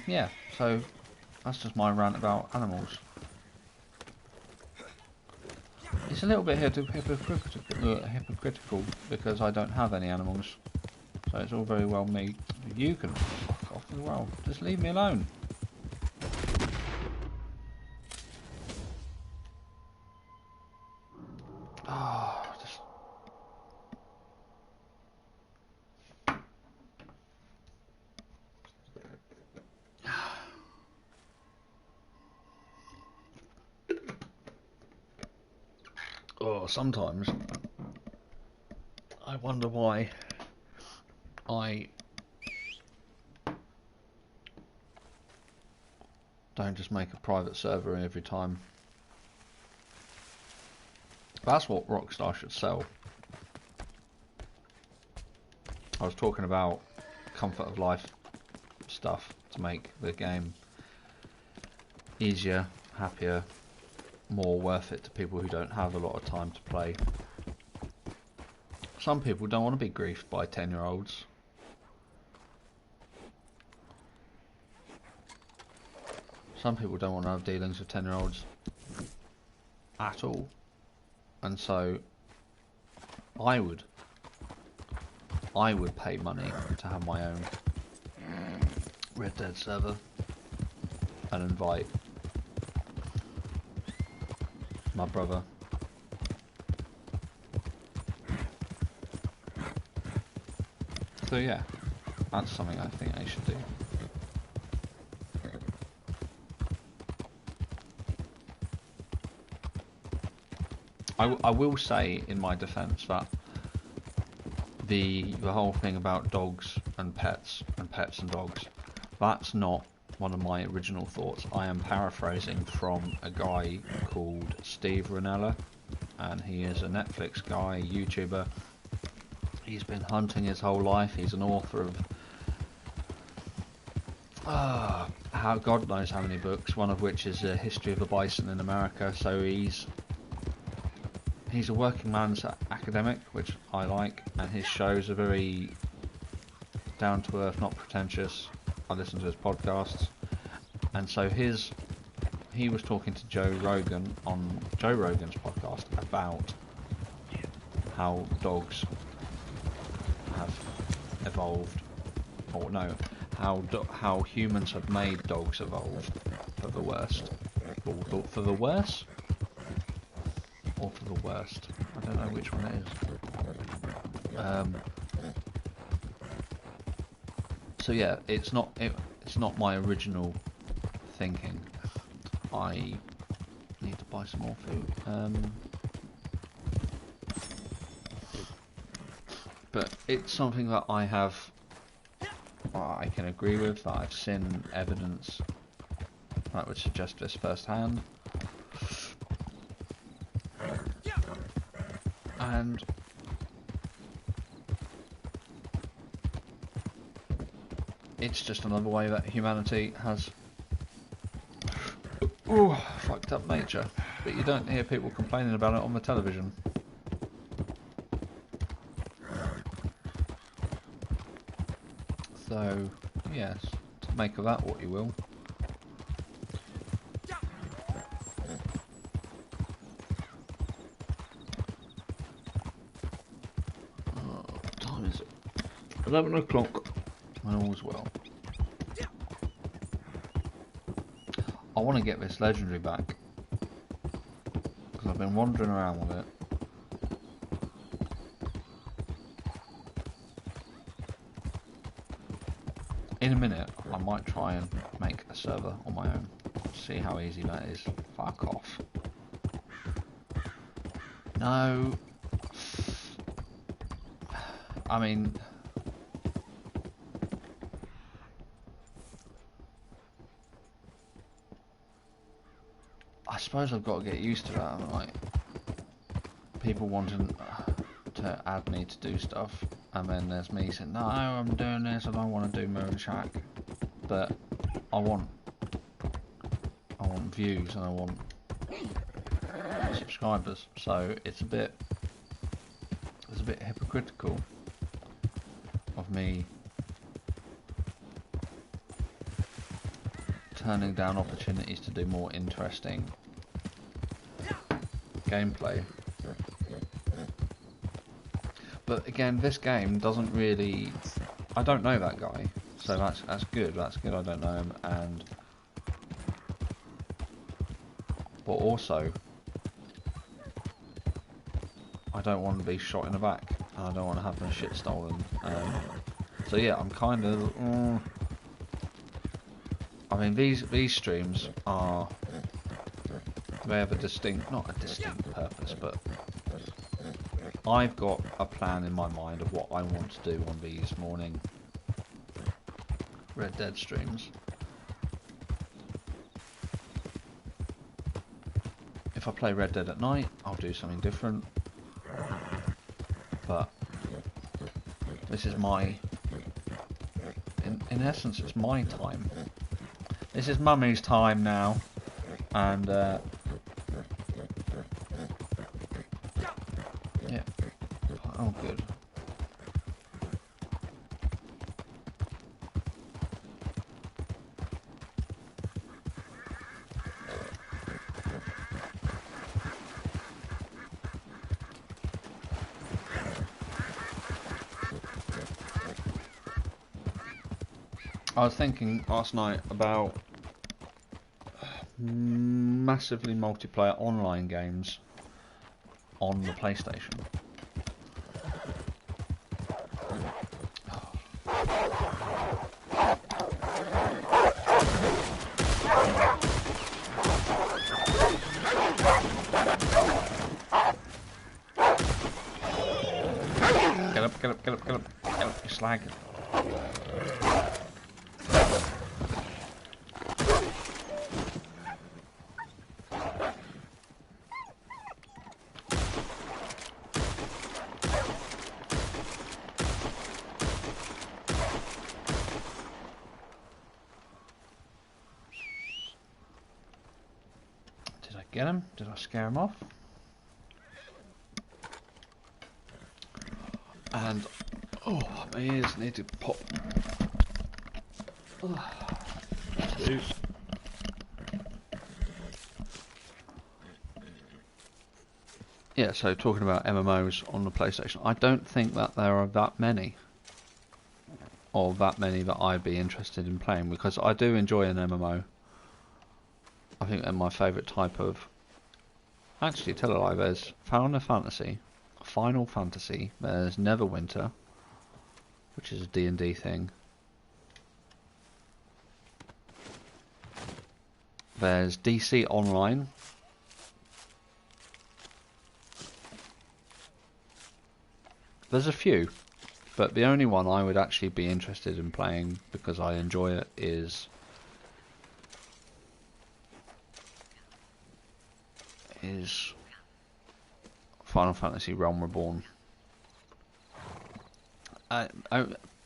Yeah, so that's just my rant about animals. It's a little bit hypocritical because I don't have any animals. So it's all very well me. You can fuck off as well. Just leave me alone. Oh, just... Oh, sometimes I wonder why I don't just make a private server every time. That's what Rockstar should sell. I was talking about comfort of life stuff to make the game easier, happier, more worth it to people who don't have a lot of time to play. Some people don't want to be griefed by 10-year-olds. Some people don't want to have dealings with 10-year-olds at all. And so I would pay money to have my own Red Dead server and invite my brother. So yeah, that's something I think I should do. I will say in my defence that the whole thing about dogs and pets and dogs, that's not one of my original thoughts. I am paraphrasing from a guy called Steve Ranella, and he is a Netflix guy, YouTuber. He's been hunting his whole life. He's an author of how God knows how many books, one of which is a history of the bison in America. So he's a working man's academic, which I like, and his shows are very down to earth, not pretentious. I listen to his podcasts, and so he was talking to Joe Rogan on Joe Rogan's podcast about how dogs have evolved, or no, how humans have made dogs evolve for the worst, for the worse, or for the worst. I don't know which one it is. So yeah, it's not my original thinking. I need to buy some more food. But it's something that I can agree with, that I've seen evidence that would suggest this firsthand. And it's just another way that humanity has fucked up nature, but you don't hear people complaining about it on the television. So, yes, make of that what you will. What time is it? 11 o'clock. And all's well. I want to get this legendary back, because I've been wandering around with it. In a minute, I might try and make a server on my own, See how easy that is. Fuck off. No. I mean... I suppose I've got to get used to that, haven't I? People wanting to add me to do stuff, and then there's me saying, no, I'm doing this, I don't want to do Moon Shack. But I want views and I want subscribers, so it's a bit hypocritical of me turning down opportunities to do more interesting gameplay. But again, this game doesn't really... I don't know that guy, so that's good. That's good. I don't know him, and but also I don't want to be shot in the back, and I don't want to have my shit stolen. So yeah, I'm kind of. I mean, these streams are... They have not a distinct purpose, but I've got a plan in my mind of what I want to do on these morning Red Dead streams. If I play Red Dead at night, I'll do something different. But this is my... In essence, it's my time. This is Mummy's time now, and yeah. Oh, good. I was thinking last night about massively multiplayer online games on the PlayStation. Get up, get up, get up, get up, get up, you slag. Get him? Did I scare him off? And oh, my ears need to pop. Yeah, so talking about MMOs on the PlayStation, I don't think that there are that many, or that many that I'd be interested in playing, because I do enjoy an MMO. I think they're my favourite type of... Actually, tell a lie, there's Final Fantasy, there's Neverwinter, which is a D&D thing. There's DC Online. There's a few, but the only one I would actually be interested in playing, because I enjoy it, is Final Fantasy Realm Reborn.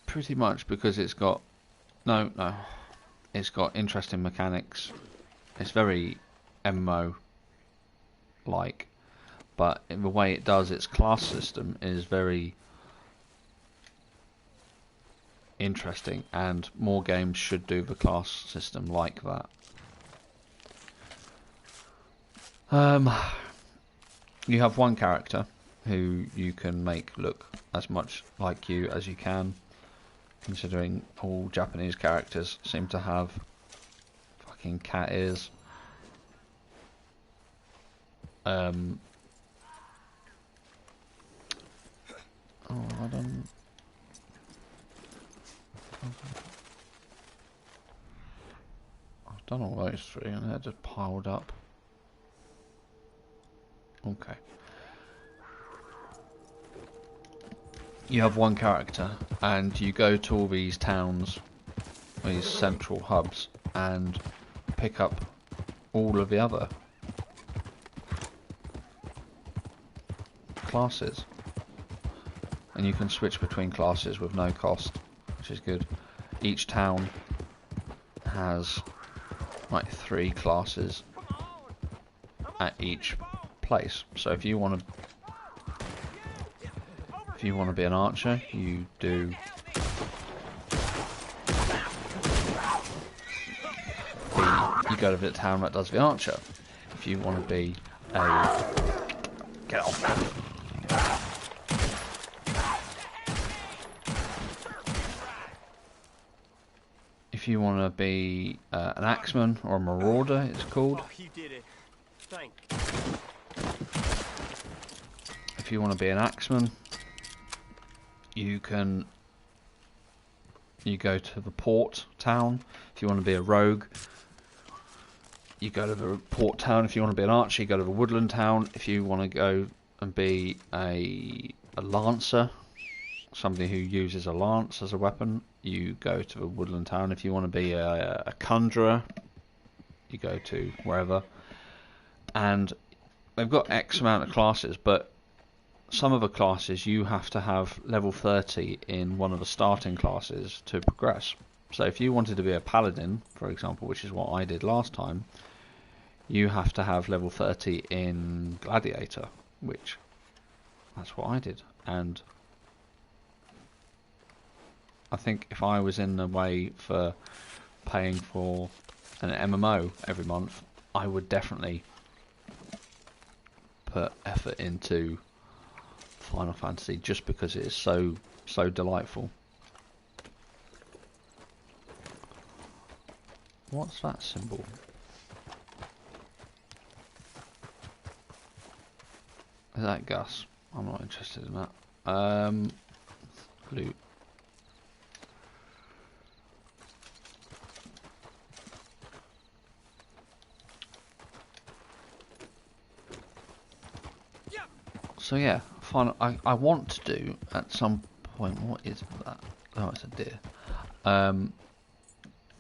Pretty much because it's got it's got interesting mechanics. It's very MMO like, but in the way it does its class system is very interesting, and more games should do the class system like that. You have one character who you can make look as much like you as you can, considering all Japanese characters seem to have fucking cat ears. Oh, I don't... done all those three and they're just piled up. Okay. You have one character and you go to all these towns, these central hubs, and pick up all of the other classes. And you can switch between classes with no cost, which is good. Each town has like 3 classes at each place. So if you want to be an archer, you do you go to the town that does the archer. If you want to be a get off. If you want to be an axeman or a marauder, it's called. Oh, you did it. Thank If you want to be an axeman, you go to the port town. If you want to be a rogue, you go to the port town. If you want to be an archer, you go to the woodland town. If you want to go and be a lancer, somebody who uses a lance as a weapon, you go to the woodland town. If you want to be a conjurer, you go to wherever. And they've got X amount of classes, but some of the classes you have to have level 30 in one of the starting classes to progress. So if you wanted to be a paladin, for example, which is what I did last time, you have to have level 30 in gladiator, which that's what I did. And I think if I was in the way for paying for an MMO every month, I would definitely put effort into Final Fantasy just because it is so delightful. What's that symbol? Is that Gus? I'm not interested in that. Loot. So yeah, final. I want to do at some point. What is that? Oh, it's a deer.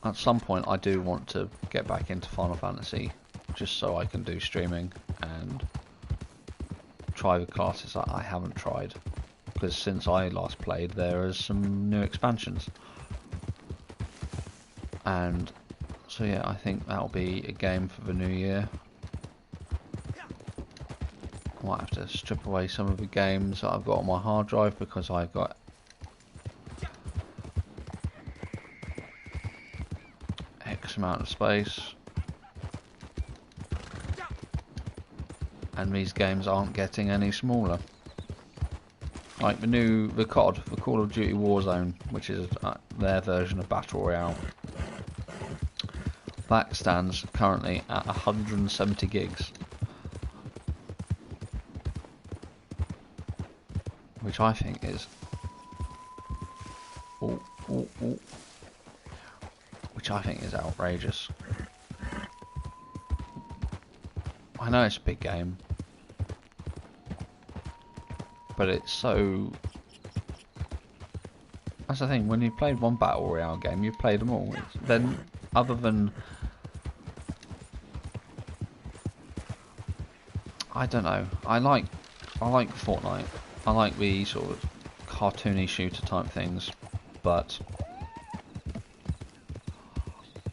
At some point, I do want to get back into Final Fantasy, just so I can do streaming and try the classes that I haven't tried. Because since I last played, there are some new expansions, and so yeah, I think that'll be a game for the new year. I might have to strip away some of the games that I've got on my hard drive because I've got X amount of space, and these games aren't getting any smaller. Like the COD, the Call of Duty Warzone, which is their version of Battle Royale. That stands currently at 170 gigs. Which I think is which I think is outrageous. I know it's a big game, but it's so... That's the thing, when you've played one Battle Royale game, you've played them all. Then, other than... I don't know, I like Fortnite. I like the sort of cartoony shooter type things, but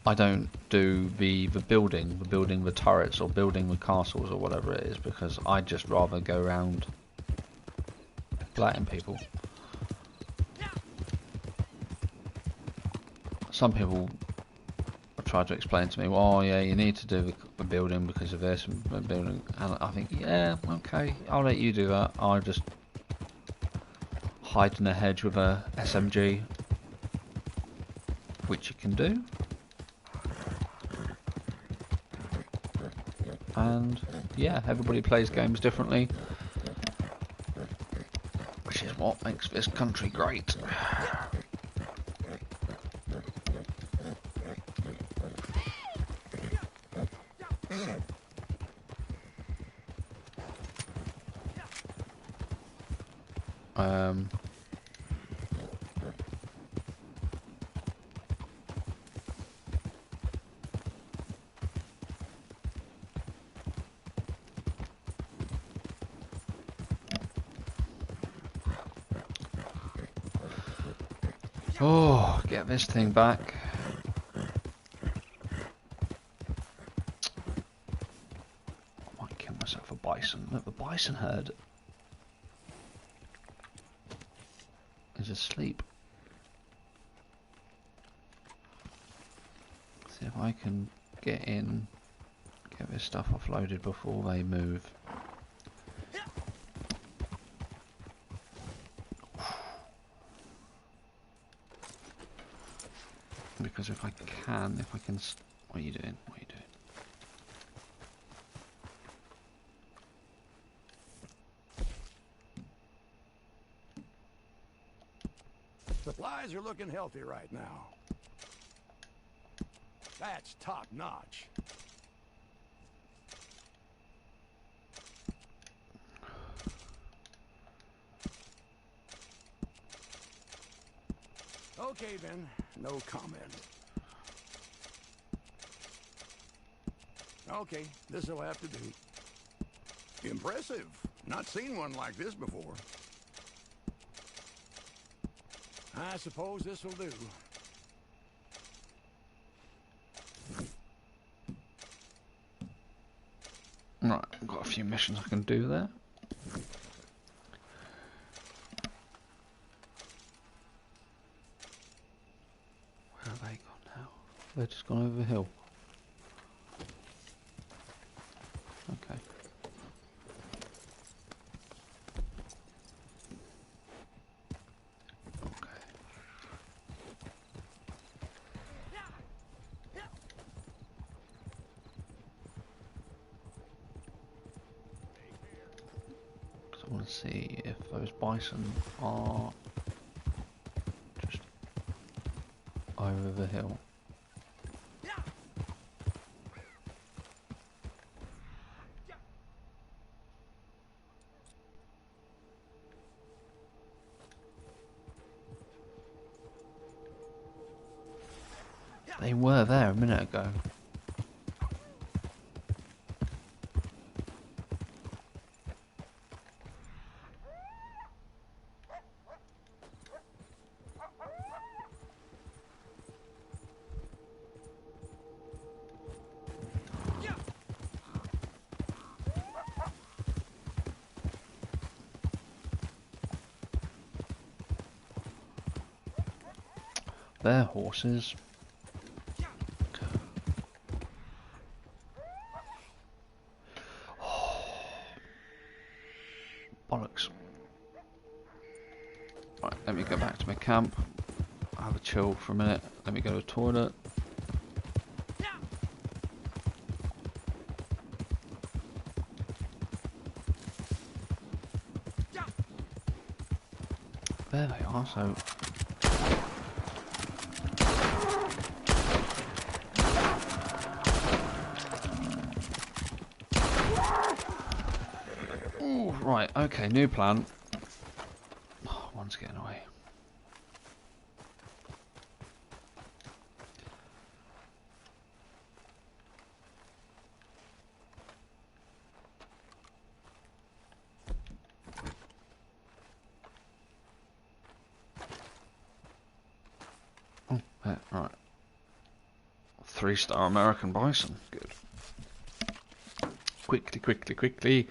I don't do the building the turrets or building the castles or whatever it is, because I'd just rather go around blatting people. Some people have tried to explain to me, well, oh, yeah, you need to do the building because of this and the building, and I think, yeah, okay, I'll let you do that. I'll just hide in a hedge with a SMG, which you can do, and yeah, everybody plays games differently, which is what makes this country great. Oh, get this thing back. I might kill myself a bison. Look, the bison herd is asleep. See if I can get in, get this stuff offloaded before they move. Because if I can, what are you doing? What are you doing? Supplies are looking healthy right now. That's top notch. Okay then, no comment. Okay, this'll have to do. Impressive. Not seen one like this before. I suppose this'll do. Right, I've got a few missions I can do there. Where have they gone now? They've just gone over the hill. Okay. I want to see if those bison are just over the hill. They were there a minute ago. They're horses. Bollocks. Right, let me go back to my camp. Have a chill for a minute. Let me go to the toilet. There they are, so... Ooh, right, okay, new plan. Oh, one's getting away. Oh, yeah, right. 3-star American bison. Good. Quickly, quickly, quickly.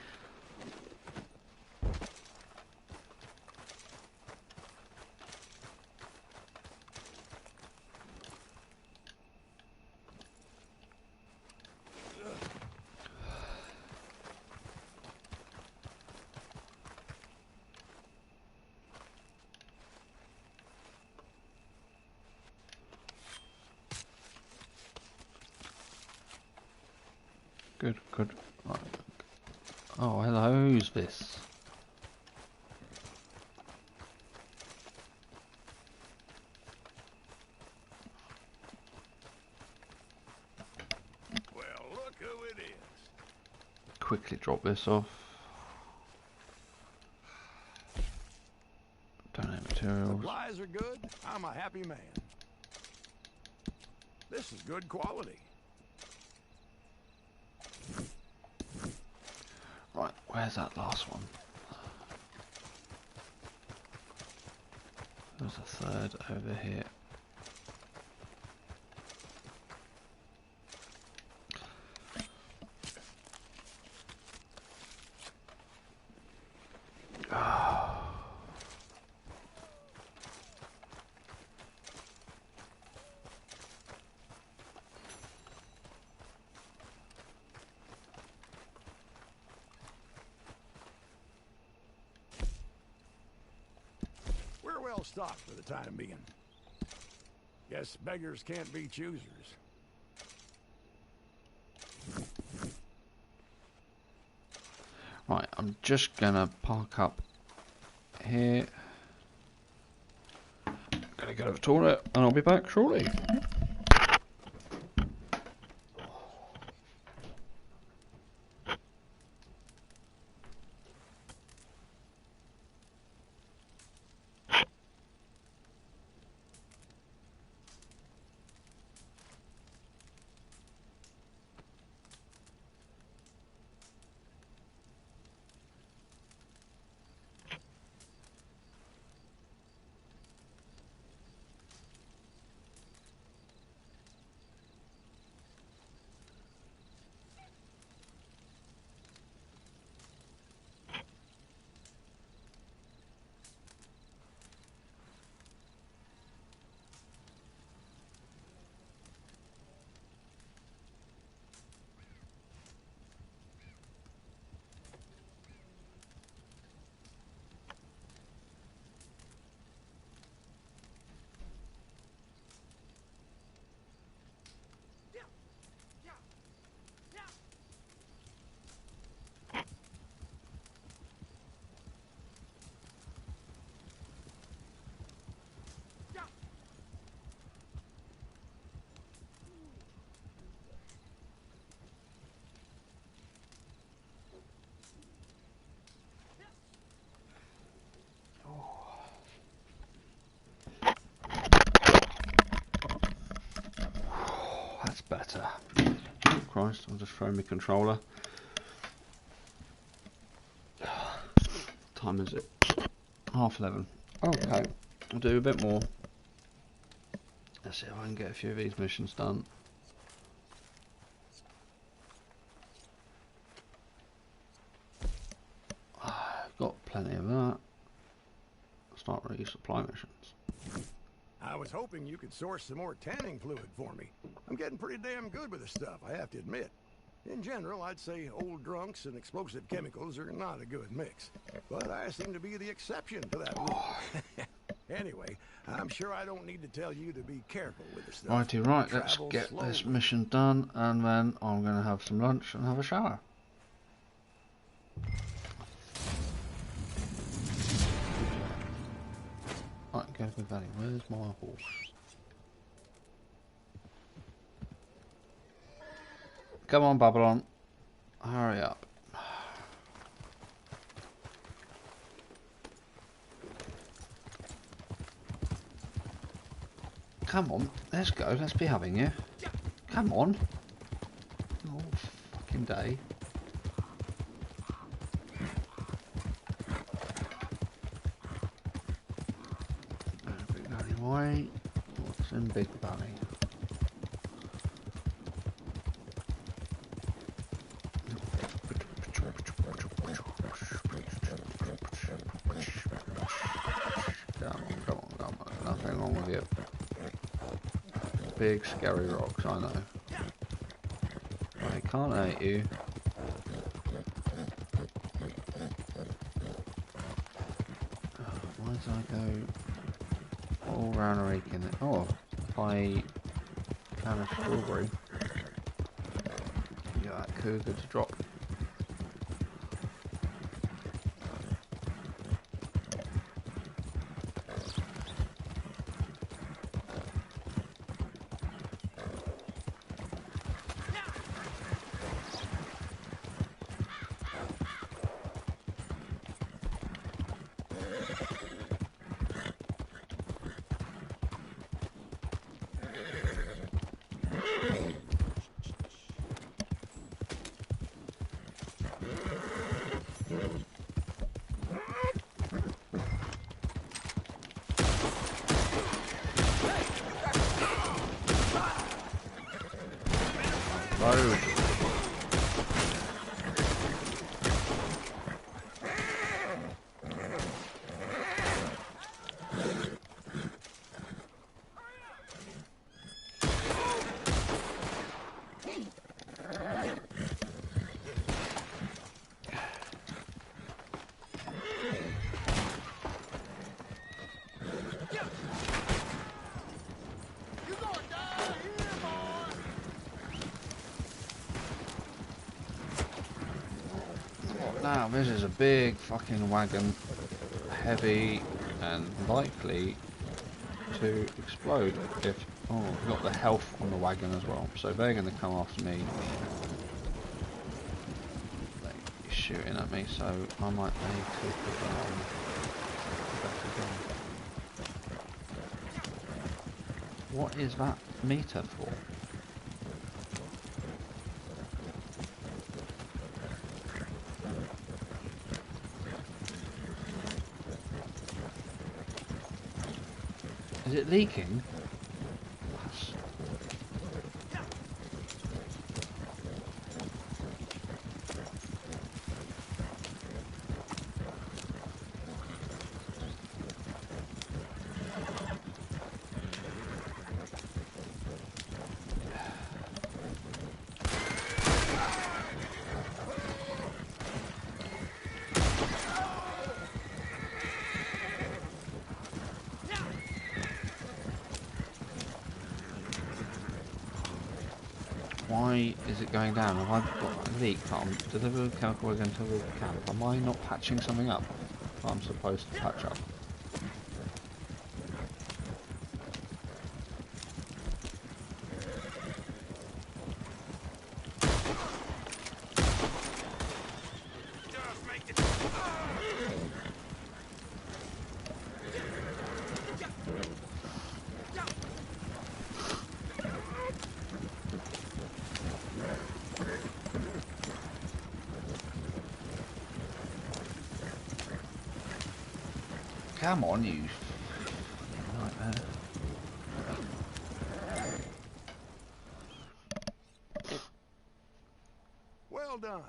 Good, good. Right. Oh, hello, who's this? Well, look who it is. Quickly drop this off. materials. Supplies are good. I'm a happy man. This is good quality. Right, where's that last one? There's a third over here. We're well stocked for the time being. Guess beggars can't be choosers. Right, I'm just gonna park up here. Gonna go to the toilet and I'll be back shortly. That's better. Oh Christ, I'll just throw my controller. Time is it? 11:30. Okay, I'll do a bit more. Let's see if I can get a few of these missions done. Got plenty of that. Start resupply missions. I was hoping you could source some more tanning fluid for me. I'm getting pretty damn good with this stuff, I have to admit. In general, I'd say old drunks and explosive chemicals are not a good mix. But I seem to be the exception to that rule. Anyway, I'm sure I don't need to tell you to be careful with the stuff. Righty, right, let's Travel get slowly. this mission done and then I'm going to have some lunch and have a shower. Right, Gallagher Valley, where's my horse? Come on, Babylon. Hurry up. Come on, let's go, let's be having you. Come on. All fucking day. Big Valley Way. What's in Big Valley? Come on. Nothing wrong with you. Big scary rocks, I know. I can't hurt you. Why did I go all round raking it? Oh, if I can a strawberry. Get that cougar to drop. Now this is a big fucking wagon, heavy and likely to explode if... Oh, we've got the health on the wagon as well, so they're going to come after me. They're shooting at me, so I might need to put that on. What is that meter for? Is it leaking? Why is it going down? Have I got a leak? Deliver chemical again to the camp. Am I not patching something up? I'm supposed to patch up. Come on, you nightmare. Well done.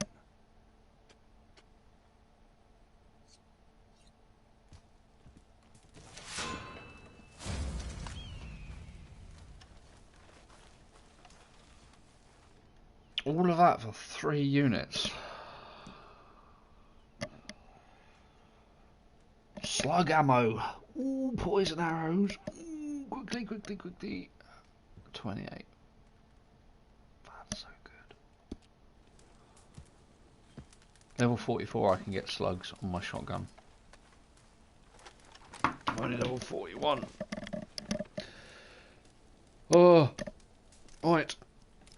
All of that for 3 units. Slug ammo. Ooh, poison arrows. Ooh, quickly, quickly, quickly. 28. That's so good. Level 44 I can get slugs on my shotgun. I'm only level 41. Oh, right.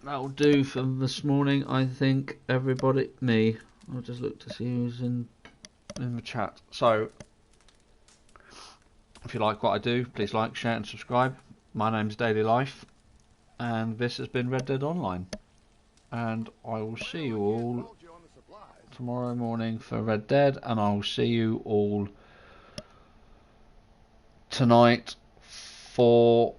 That'll do for this morning, I think. Everybody, me. I'll just look to see who's in the chat. So, if you like what I do, please like, share and subscribe. My name's Daily Life, and this has been Red Dead Online. And I will see you all tomorrow morning for Red Dead, and I will see you all tonight for...